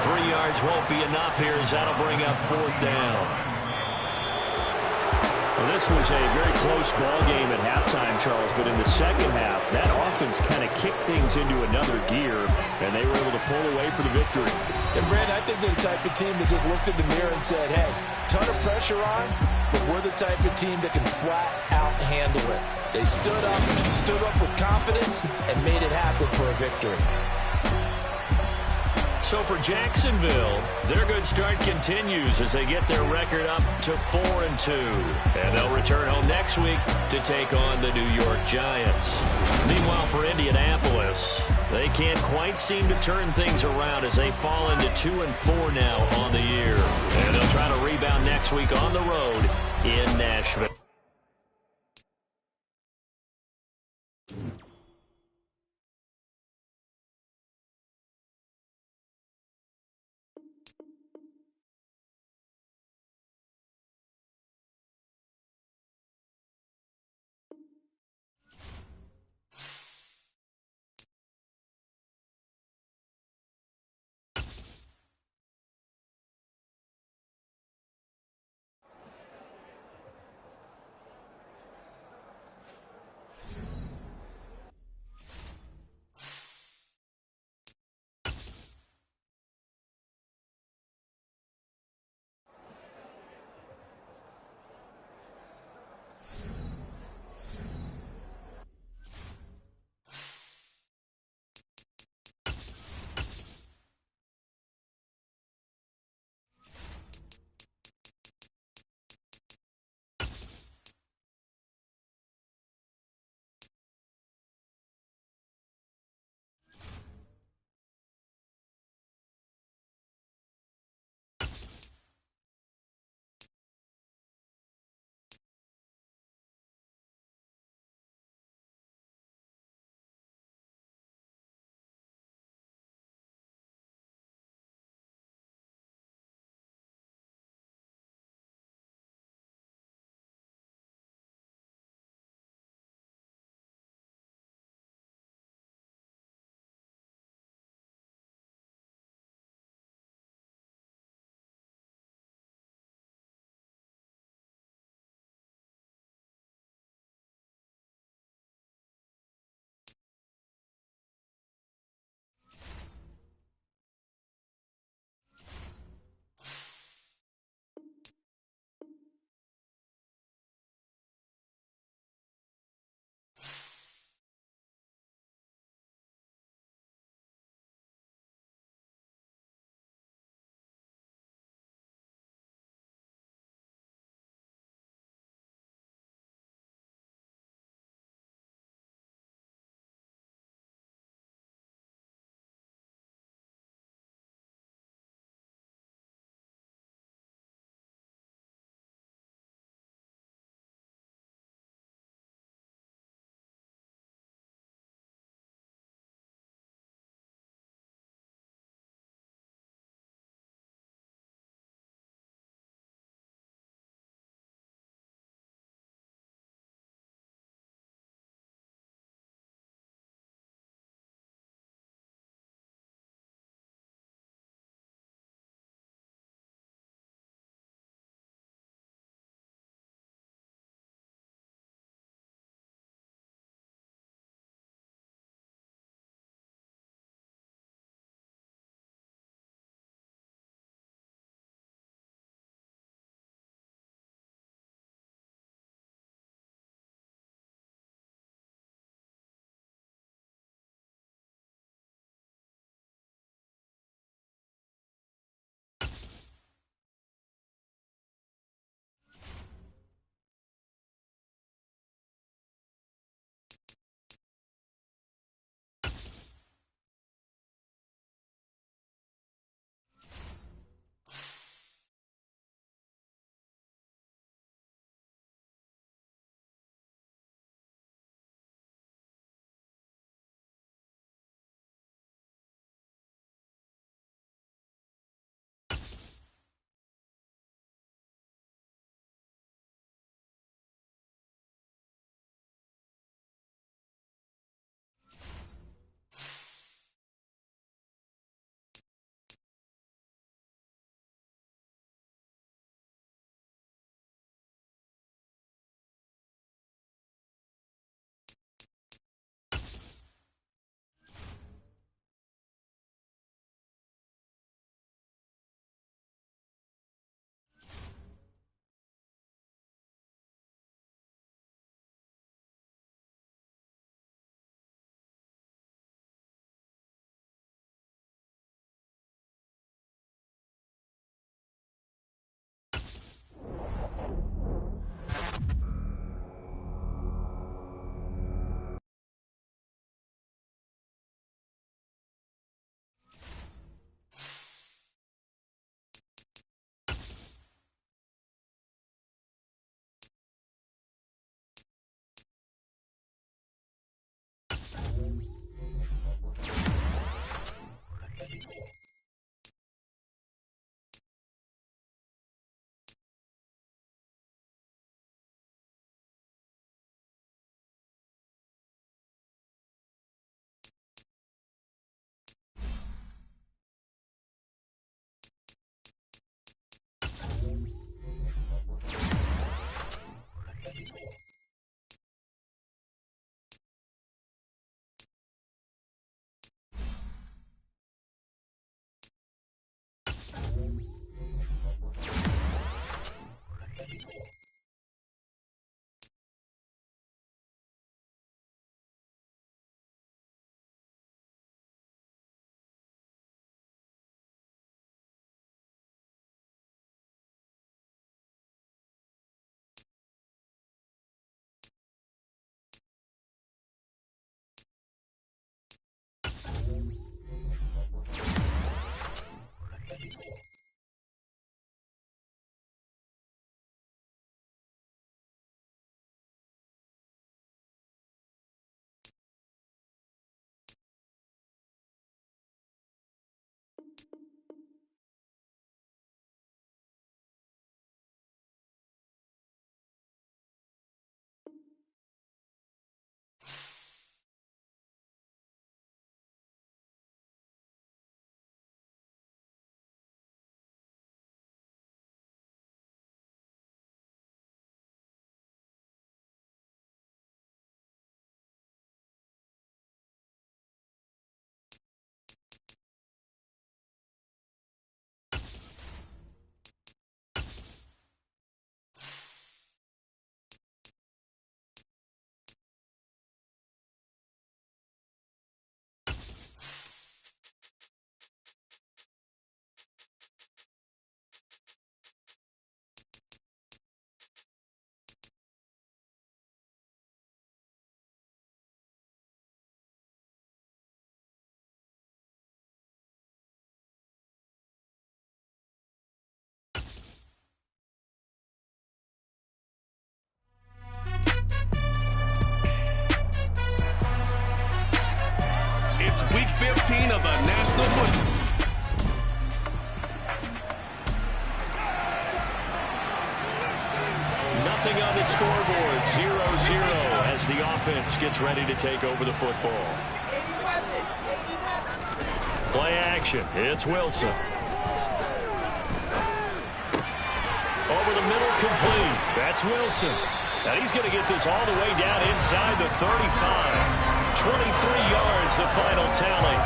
3 yards won't be enough here as that'll bring up 4th down. Well, this was a very close ball game at halftime, Charles, but in the second half, that offense kind of kicked things into another gear, and they were able to pull away for the victory. And, Brad, I think they're the type of team that just looked in the mirror and said, hey, ton of pressure on, but we're the type of team that can flat out handle it. They stood up with confidence, and made it happen for a victory. So for Jacksonville, their good start continues as they get their record up to 4-2. And they'll return home next week to take on the New York Giants. Meanwhile, for Indianapolis, they can't quite seem to turn things around as they fall into 2-4 now on the year. And they'll try to rebound next week on the road in Nashville. 15 of the National Football. Nothing on the scoreboard. 0-0 as the offense gets ready to take over the football. Play action. It's Wilson. Over the middle, complete. That's Wilson. And he's going to get this all the way down inside the 35. 23 yards, the final tally.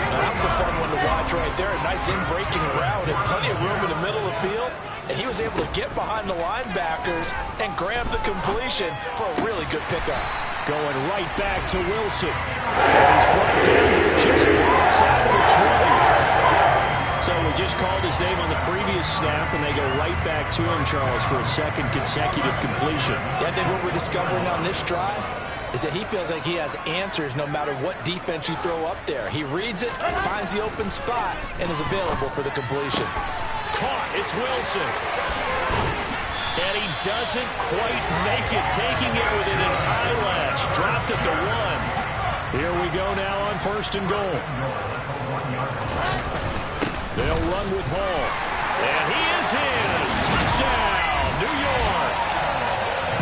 Now, that was a fun one to watch right there. A nice in-breaking route and plenty of room in the middle of the field. And he was able to get behind the linebackers and grab the completion for a really good pickup. Going right back to Wilson. He's brought down here just outside of the 20. So we just called his name on the previous snap, and they go right back to him, Charles, for a second consecutive completion. Yeah, I think what we're discovering on this drive is that he feels like he has answers no matter what defense you throw up there. He reads it, finds the open spot, and is available for the completion. Caught. It's Wilson. And he doesn't quite make it, taking it within an eyelash. Dropped at the 1. Here we go now on 1st and goal. They'll run with Hall. And he is in. Touchdown, New York.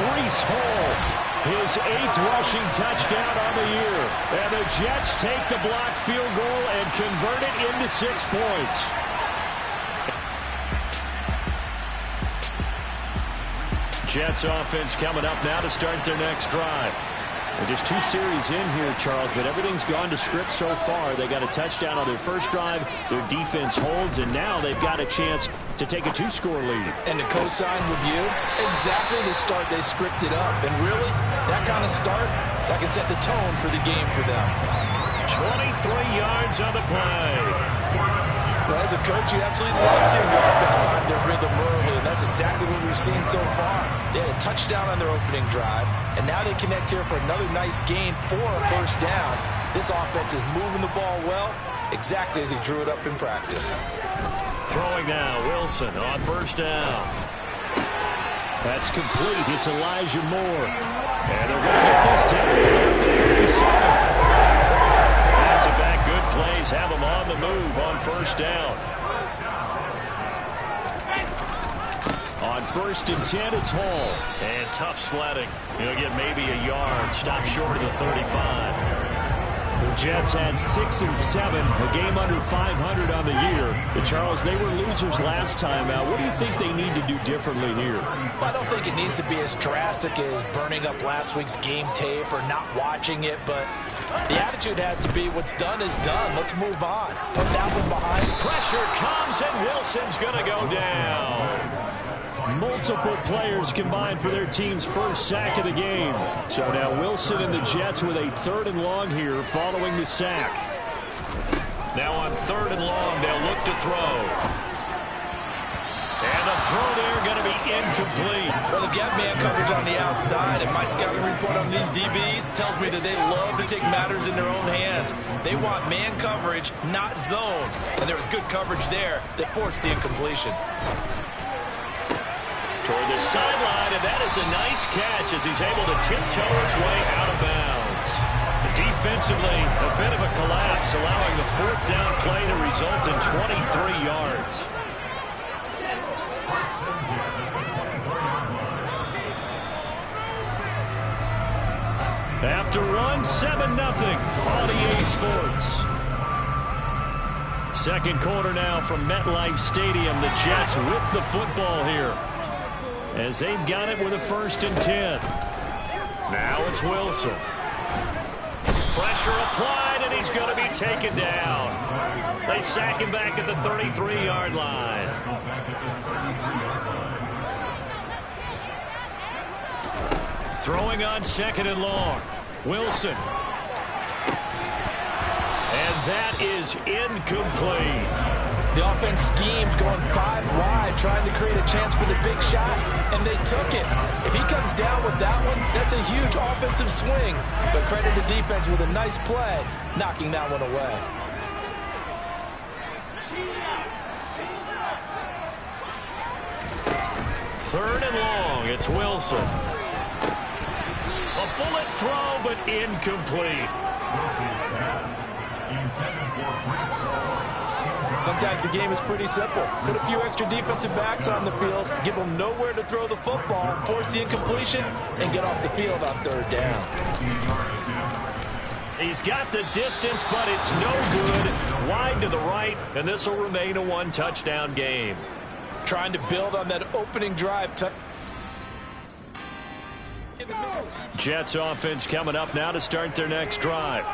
Breece Hall, his 8th rushing touchdown on the year. And the Jets take the blocked field goal and convert it into 6 points. Jets offense coming up now to start their next drive. Well, just 2 series in here, Charles, but everything's gone to script so far. They got a touchdown on their first drive. Their defense holds, and now they've got a chance to take a 2-score lead. And to co-sign with you, exactly the start they scripted up. And really, that kind of start, that can set the tone for the game for them. 23 yards on the play. Well, as a coach, you absolutely love seeing your offense find their rhythm early, and that's exactly what we've seen so far. They had a touchdown on their opening drive, and now they connect here for another nice gain for a first down. This offense is moving the ball well, exactly as he drew it up in practice. Throwing now, Wilson on first down. That's complete. It's Elijah Moore. And they're going to get this down to the 37. Back-to-back good plays have them on the move on first down. On 1st and 10, it's Hall. And tough sledding. He'll get maybe a yard. Stop short of the 35. The Jets had 6 and 7, a game under 500 on the year. But Charles, they were losers last time out. What do you think they need to do differently here? I don't think it needs to be as drastic as burning up last week's game tape or not watching it, but the attitude has to be what's done is done. Let's move on. Put that one behind. Pressure comes, and Wilson's going to go down. Multiple players combined for their team's first sack of the game. So now Wilson and the Jets with a 3rd and long here following the sack. Now on 3rd and long, they'll look to throw. And the throw there going to be incomplete. Well, they've got man coverage on the outside, and my scouting report on these DBs tells me that they love to take matters in their own hands. They want man coverage, not zone. And there was good coverage there that forced the incompletion. Toward the sideline, and that is a nice catch as he's able to tiptoe his way out of bounds. Defensively, a bit of a collapse, allowing the 4th down play to result in 23 yards. After run, 7-0 on EA Sports. Second quarter now from MetLife Stadium. The Jets with the football here, as they've got it with a 1st and 10. Now it's Wilson. Pressure applied, and he's going to be taken down. They sack him back at the 33-yard line. Throwing on 2nd and long. Wilson. And that is incomplete. The offense schemed, going 5 wide, trying to create a chance for the big shot, and they took it. If he comes down with that one, that's a huge offensive swing. But credit the defense with a nice play, knocking that one away. Third and long, it's Wilson. A bullet throw, but incomplete. Sometimes the game is pretty simple. Put a few extra defensive backs on the field, give them nowhere to throw the football, force the incompletion, and get off the field on third down. He's got the distance, but it's no good. Wide to the right, and this will remain a one-touchdown game. Trying to build on that opening drive. Jets offense coming up now to start their next drive.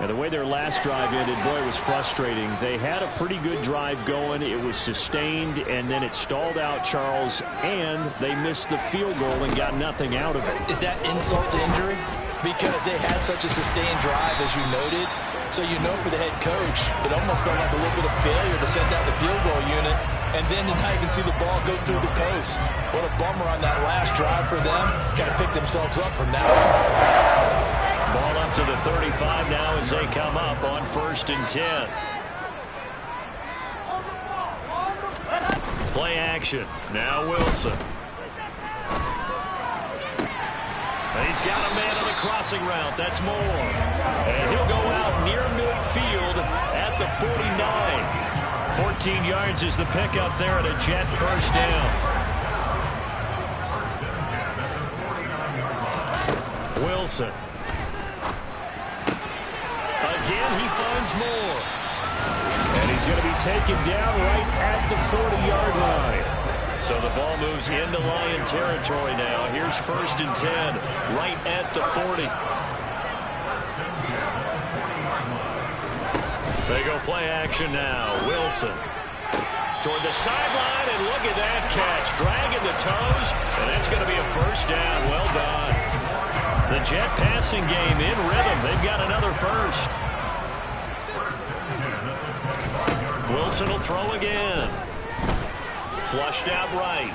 And the way their last drive ended, boy, it was frustrating. They had a pretty good drive going. It was sustained, and then it stalled out, Charles, and they missed the field goal and got nothing out of it. Is that insult to injury? Because they had such a sustained drive, as you noted. So you know for the head coach, it almost felt like a little bit of failure to send out the field goal unit, and then to not even see the ball go through the post. What a bummer on that last drive for them. Got to pick themselves up from now on. Ball up to the 35 now as they come up on 1st and 10. Play action. Now Wilson. He's got a man on the crossing route. That's Moore. And he'll go out near midfield at the 49. 14 yards is the pickup there at a Jet first down. Wilson. Again, he finds Moore. And he's going to be taken down right at the 40-yard line. So the ball moves into Lion territory now. Here's 1st and 10, right at the 40. They go play action now. Wilson toward the sideline, and look at that catch. Dragging the toes, and that's going to be a first down. Well done. The Jet passing game in rhythm. They've got another first. Wilson will throw again. Flushed out right.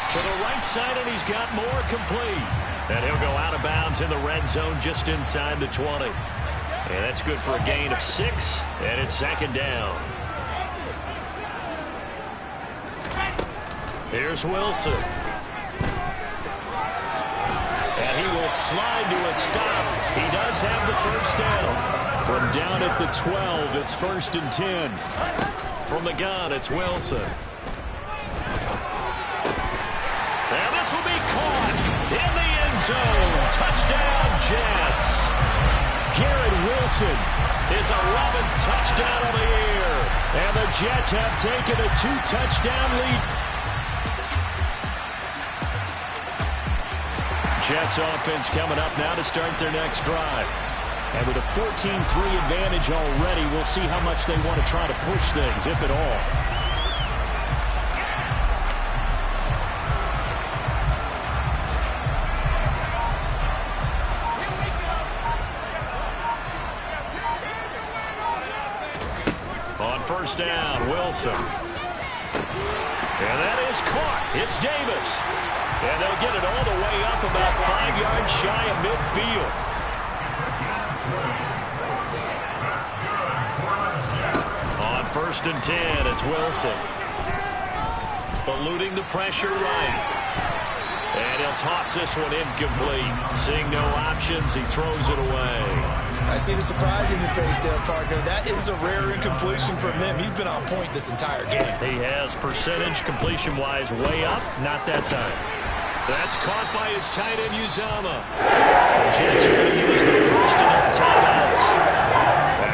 To the right side, and he's got Moore complete. And he'll go out of bounds in the red zone just inside the 20. And that's good for a gain of 6, and it's 2nd down. Here's Wilson. And he will slide to a stop. He does have the first down. From down at the 12, it's 1st and 10. From the gun, it's Wilson. And this will be caught in the end zone. Touchdown, Jets. Garrett Wilson, his 11th touchdown of the year. And the Jets have taken a 2-touchdown lead. Jets offense coming up now to start their next drive. And with a 14-3 advantage already, we'll see how much they want to try to push things, if at all. On 1st down, Wilson. And that is caught. It's Davis. And they'll get it all the way up about 5 yards shy of midfield. On 1st and 10, it's Wilson. Eluding the pressure right. And he'll toss this one incomplete. Seeing no options, he throws it away. I see the surprise in your face there, partner. That is a rare incompletion from him. He's been on point this entire game. He has percentage completion-wise way up. Not that time. That's caught by his tight end, Uzama. The Jets are going to use the first of their timeouts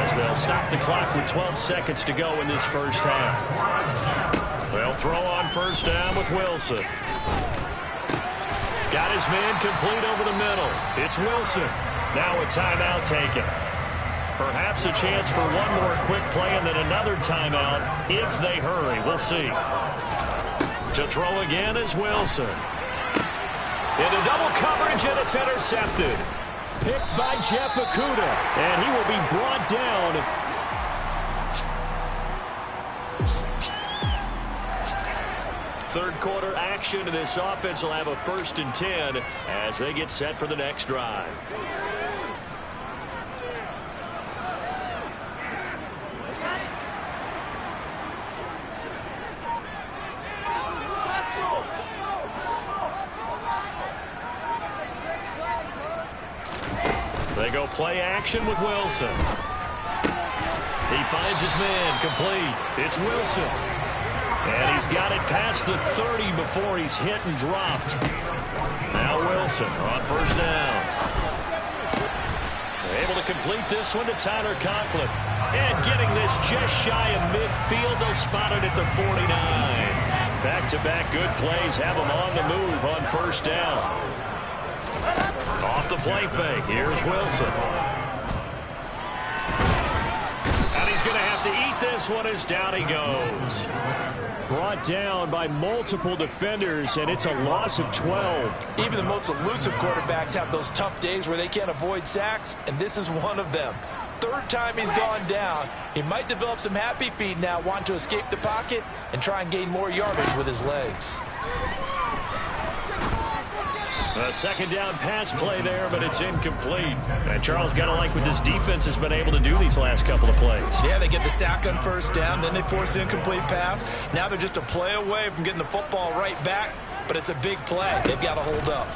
as they'll stop the clock with 12 seconds to go in this first half. They'll throw on 1st down with Wilson. Got his man complete over the middle. It's Wilson. Now a timeout taken. Perhaps a chance for one more quick play and then another timeout if they hurry. We'll see. To throw again is Wilson. Into double coverage, and it's intercepted. Picked by Jeff Okudah, and he will be brought down. Third quarter action, and this offense will have a 1st and 10 as they get set for the next drive. They go play action with Wilson. finds his man complete. It's Wilson. And he's got it past the 30 before he's hit and dropped. Now Wilson on first down. Able to complete this one to Tyler Conklin. And getting this just shy of midfield. They'll spot it at the 49. Back-to-back good plays have him on the move on first down. Off the play fake. Here's Wilson. And he's going to have to eat this one as down he goes. Brought down by multiple defenders, and it's a loss of 12. Even the most elusive quarterbacks have those tough days where they can't avoid sacks, and this is one of them. Third time he's gone down. He might develop some happy feet now, want to escape the pocket and try and gain more yardage with his legs. A second down pass play there, but it's incomplete. And Charles, got to like what this defense has been able to do these last couple of plays. Yeah, they get the sack on first down, then they force an incomplete pass. Now they're just a play away from getting the football right back, but it's a big play. They've got to hold up.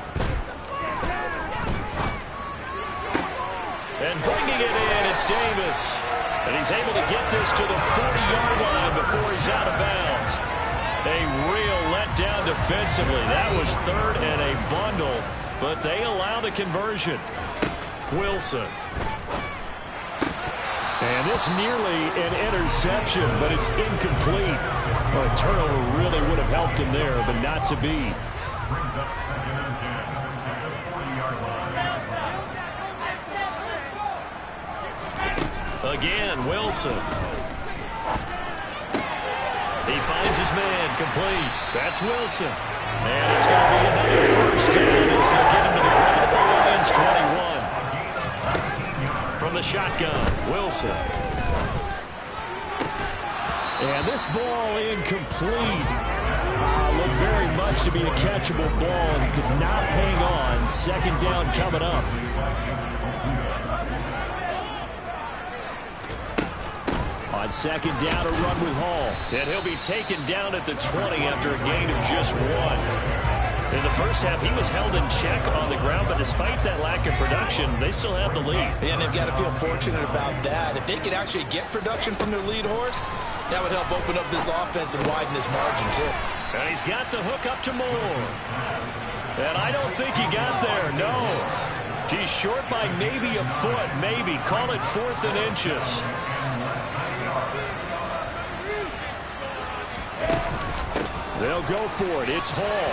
And bringing it in, it's Davis. And he's able to get this to the 40-yard line before he's out of bounds. A real letdown defensively. That was third and a bundle, but they allow the conversion. Wilson. And this nearly an interception, but it's incomplete. Well, a turnover really would have helped him there, but not to be. Brings up second and 10 at the 40-yard line. Again, Wilson. He finds his man complete. That's Wilson. And it's going to be another first down as they get him to the ground at the Lions 21. From the shotgun, Wilson. And this ball incomplete. Looked very much to be a catchable ball and could not hang on. Second down coming up. On second down, a run with Hall. And he'll be taken down at the 20 after a gain of just 1. In the first half, he was held in check on the ground, but despite that lack of production, they still have the lead. And they've got to feel fortunate about that. If they could actually get production from their lead horse, that would help open up this offense and widen this margin, too. And he's got the hook up to Moore. And I don't think he got there, no. He's short by maybe a foot, maybe. Call it 4th and inches. They'll go for it. It's Hall.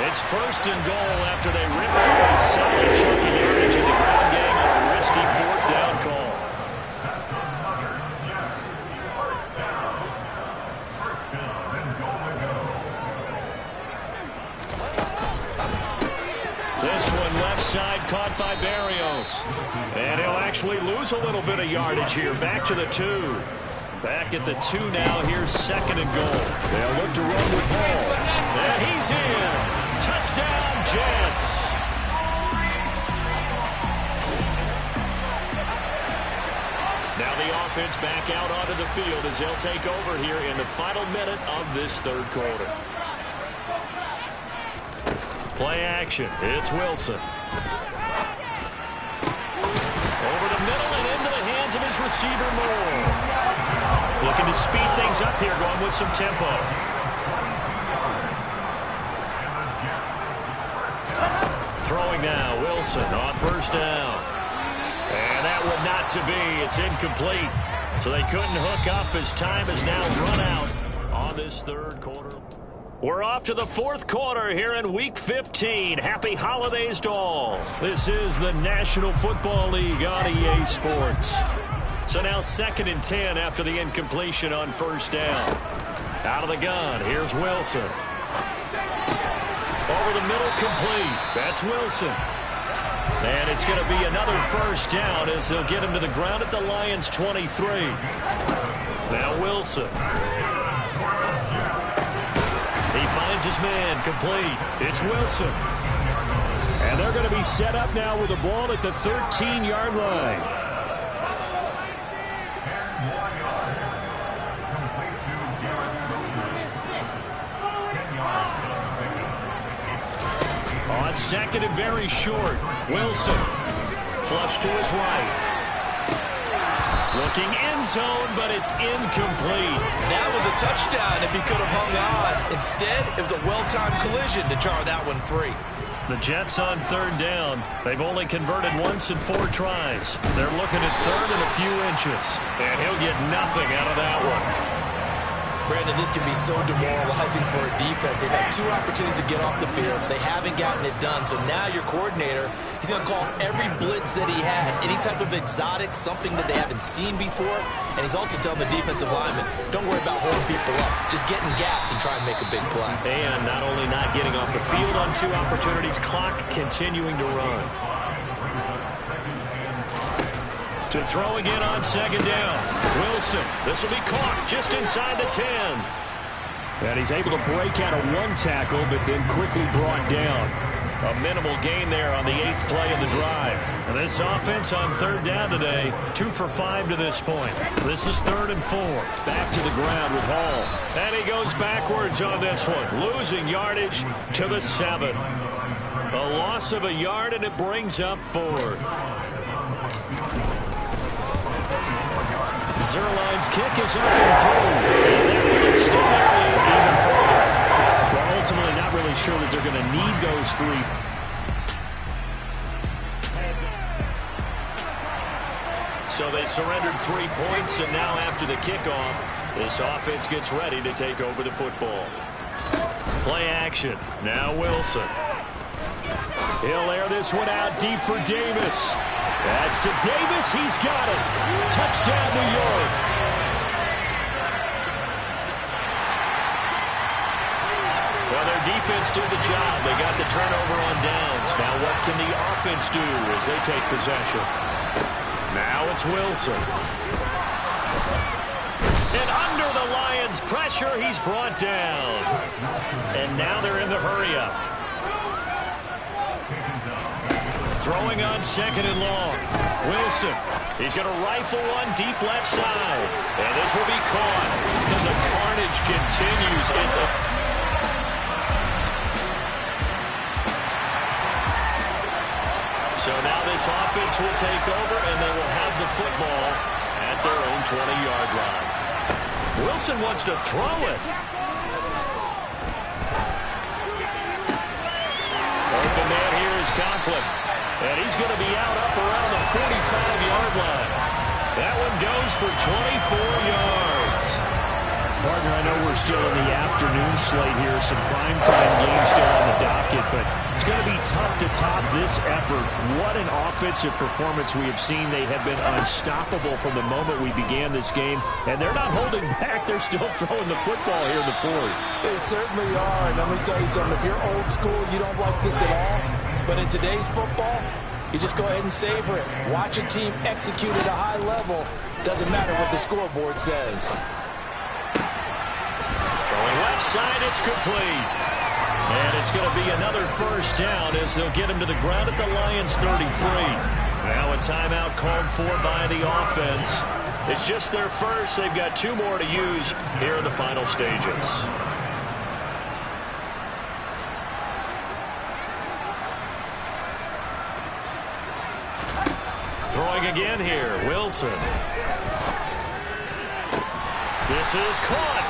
It's first and goal after they rip off a solid chunk of yardage in the ground game on a risky 4th down call. First down and goal to go. This one left side caught by Barrios. And he'll actually lose a little bit of yardage here. Back to the 2. Back at the 2 now. Here's second and goal. They'll look to run with Hall. And he's in. Touchdown, Jets. Now the offense back out onto the field as they'll take over here in the final minute of this third quarter. Play action. It's Wilson. Over the middle and into the hands of his receiver, Moore. Looking to speed things up here, going with some tempo. Throwing now, Wilson on first down. And that one not to be. It's incomplete. So they couldn't hook up as time has now run out on this third quarter. We're off to the fourth quarter here in Week 15. Happy holidays to all. This is the National Football League on EA Sports. So now 2nd and 10 after the incompletion on first down. Out of the gun, here's Wilson. Over the middle, complete. That's Wilson. And it's going to be another first down as they'll get him to the ground at the Lions 23. Now Wilson. He finds his man, complete. It's Wilson. And they're going to be set up now with the ball at the 13-yard line. On second and very short, Wilson. Flush to his right. Looking end zone, but it's incomplete. That was a touchdown if he could have hung on. Instead, it was a well-timed collision to jar that one free. The Jets on third down. They've only converted once in 4 tries. They're looking at third and a few inches. And he'll get nothing out of that one. Brandon, this can be so demoralizing for a defense. They've had 2 opportunities to get off the field. They haven't gotten it done. So now your coordinator, he's going to call every blitz that he has, any type of exotic, something that they haven't seen before. And he's also telling the defensive lineman, don't worry about holding people up. Just get in gaps and try and make a big play. And not only not getting off the field on 2 opportunities, clock continuing to run. To throw again on second down. Wilson, this will be caught just inside the 10. And he's able to break out of 1 tackle, but then quickly brought down. A minimal gain there on the 8th play of the drive. And this offense on third down today, 2 for 5 to this point. This is 3rd and 4. Back to the ground with Hall. And he goes backwards on this one, losing yardage to the 7. A loss of a yard, and it brings up 4th. Zerline's kick is up and through. And that will extend their lead even further. Well, ultimately not really sure that they're going to need those 3. So they surrendered 3 points, and now after the kickoff, this offense gets ready to take over the football. Play action. Now Wilson. He'll air this one out deep for Davis. That's to Davis. He's got it. Touchdown, New York. Well, their defense did the job. They got the turnover on downs. Now what can the offense do as they take possession? Now it's Wilson. And under the Lions' pressure, he's brought down. And now they're in the hurry-up. Throwing on second and long. Wilson. He's going to rifle one deep left side. And this will be caught. And the carnage continues. It's a... So now this offense will take over, and they will have the football at their own 20-yard line. Wilson wants to throw it. Open man here is Conklin. And he's going to be up around the 45-yard line. That one goes for 24 yards. Partner, I know we're still in the afternoon slate here. Some primetime games still on the docket, but it's going to be tough to top this effort. What an offensive performance we have seen. They have been unstoppable from the moment we began this game, and they're not holding back. They're still throwing the football here in the 4th. They certainly are. And let me tell you something. If you're old school, you don't like this at all. But in today's football, you just go ahead and savor it. Watch a team execute at a high level. Doesn't matter what the scoreboard says. Throwing left side, it's complete. And it's going to be another first down as they'll get him to the ground at the Lions' 33. Now a timeout called for by the offense. It's just their first. They've got 2 more to use here in the final stages. Throwing again here, Wilson. This is caught.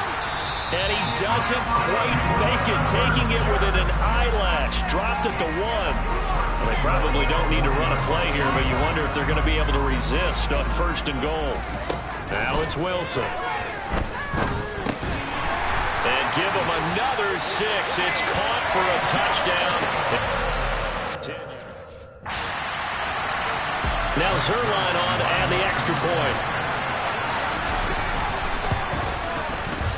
And he doesn't quite make it, taking it within an eyelash. Dropped at the 1. Well, they probably don't need to run a play here, but you wonder if they're going to be able to resist on 1st and goal. Now it's Wilson. And give him another 6. It's caught for a touchdown. Now Zerline on to add the extra point.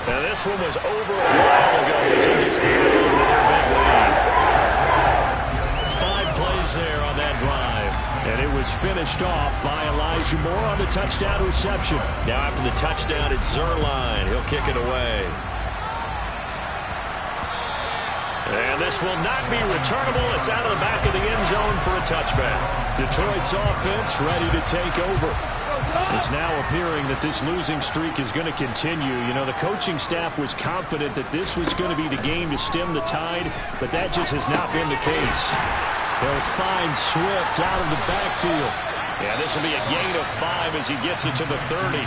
Now this one was over a while ago as he just added on to their big lead. 5 plays there on that drive. And it was finished off by Elijah Moore on the touchdown reception. Now after the touchdown, it's Zerline. He'll kick it away. And this will not be returnable. It's out of the back of the end zone for a touchback. Detroit's offense ready to take over. It's now appearing that this losing streak is going to continue. You know, the coaching staff was confident that this was going to be the game to stem the tide, but that just has not been the case. They'll find Swift out of the backfield. Yeah, this will be a gain of 5 as he gets it to the 30.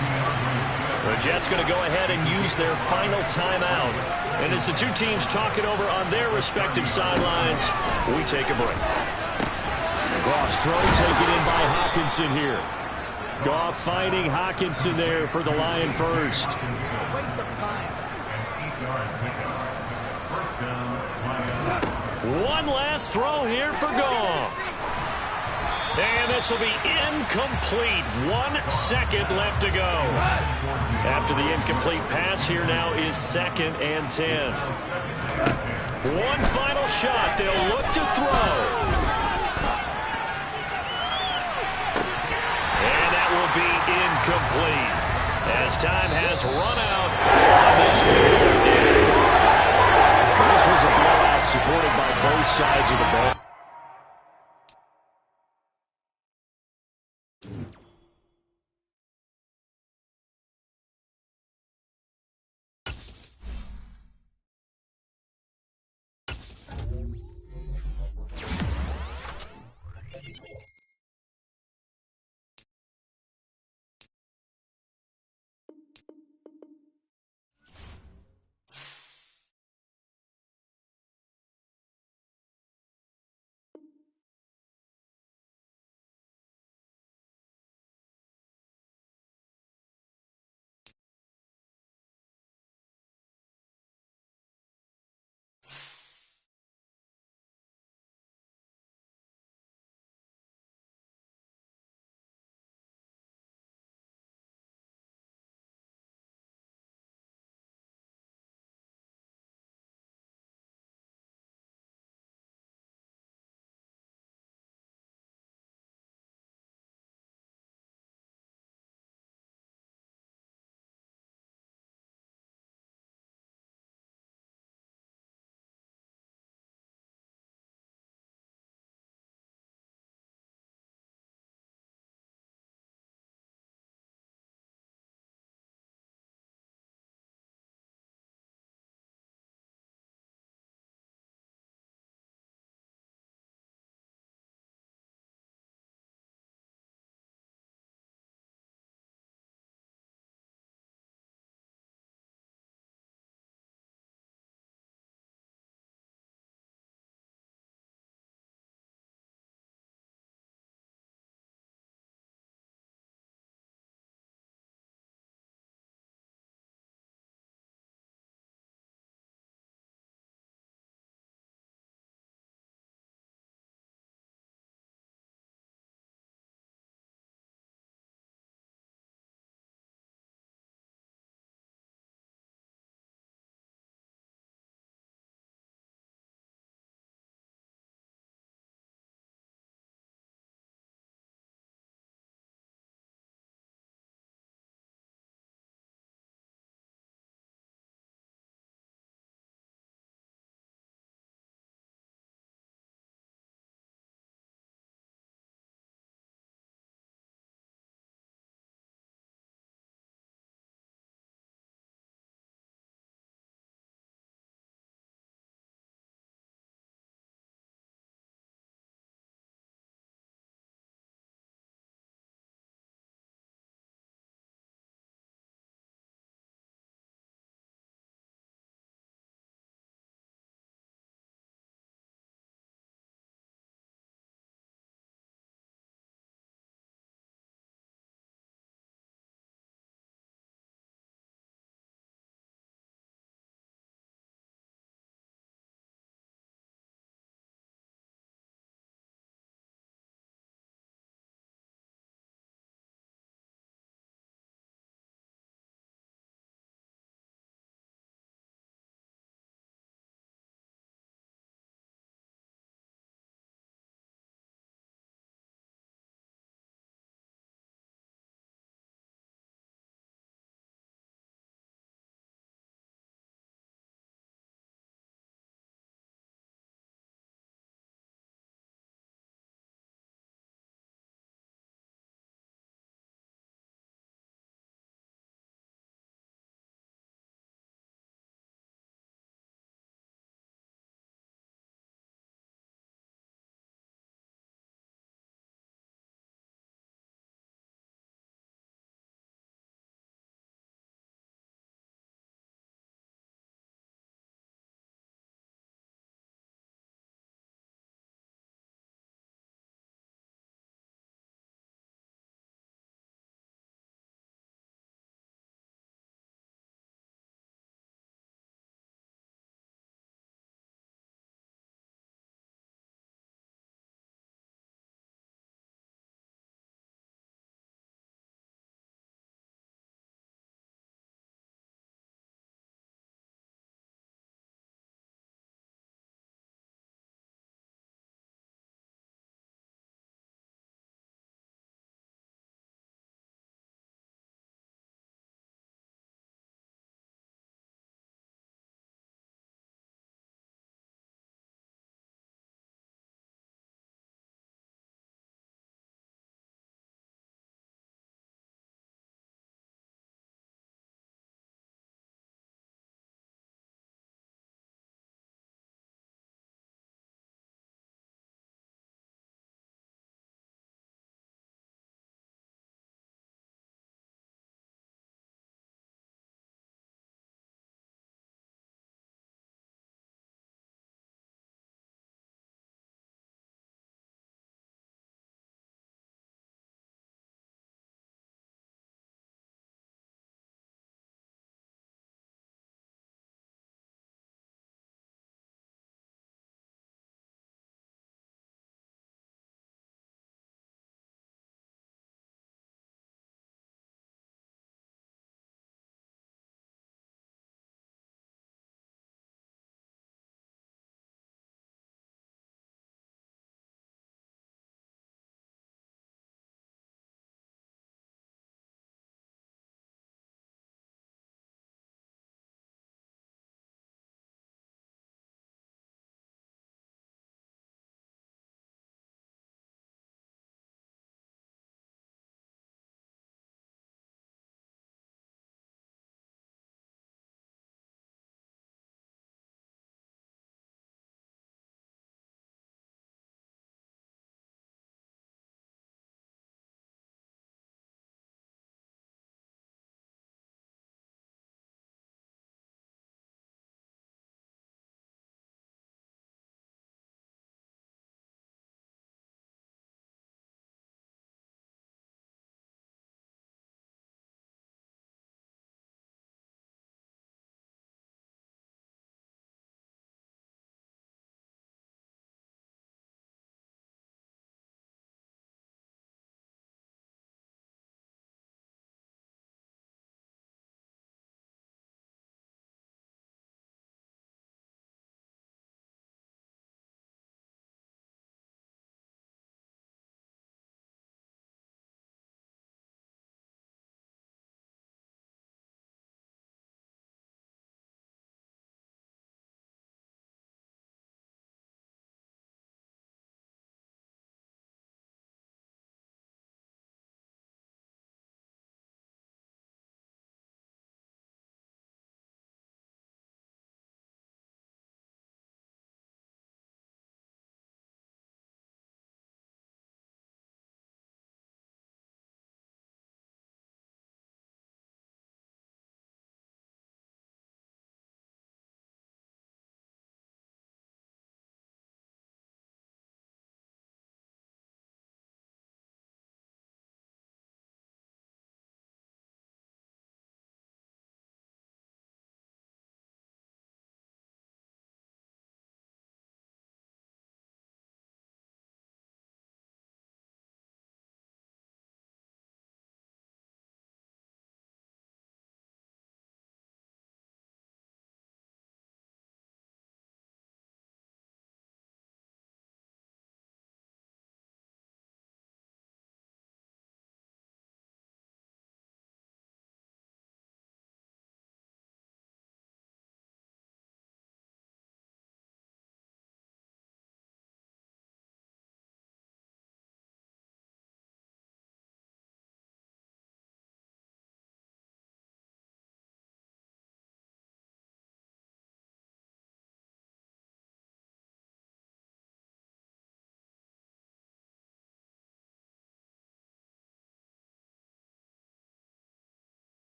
The Jets going to go ahead and use their final timeout. And as the two teams talk it over on their respective sidelines, we take a break. Goff's throw taken in by Hawkinson here. Goff finding Hawkinson there for the Lion first. Waste of time. One last throw here for Goff. And this will be incomplete. 1 second left to go. After the incomplete pass, here now is 2nd and 10. One final shot. They'll look to throw. And that will be incomplete as time has run out on this field. This was a blowout supported by both sides of the ball.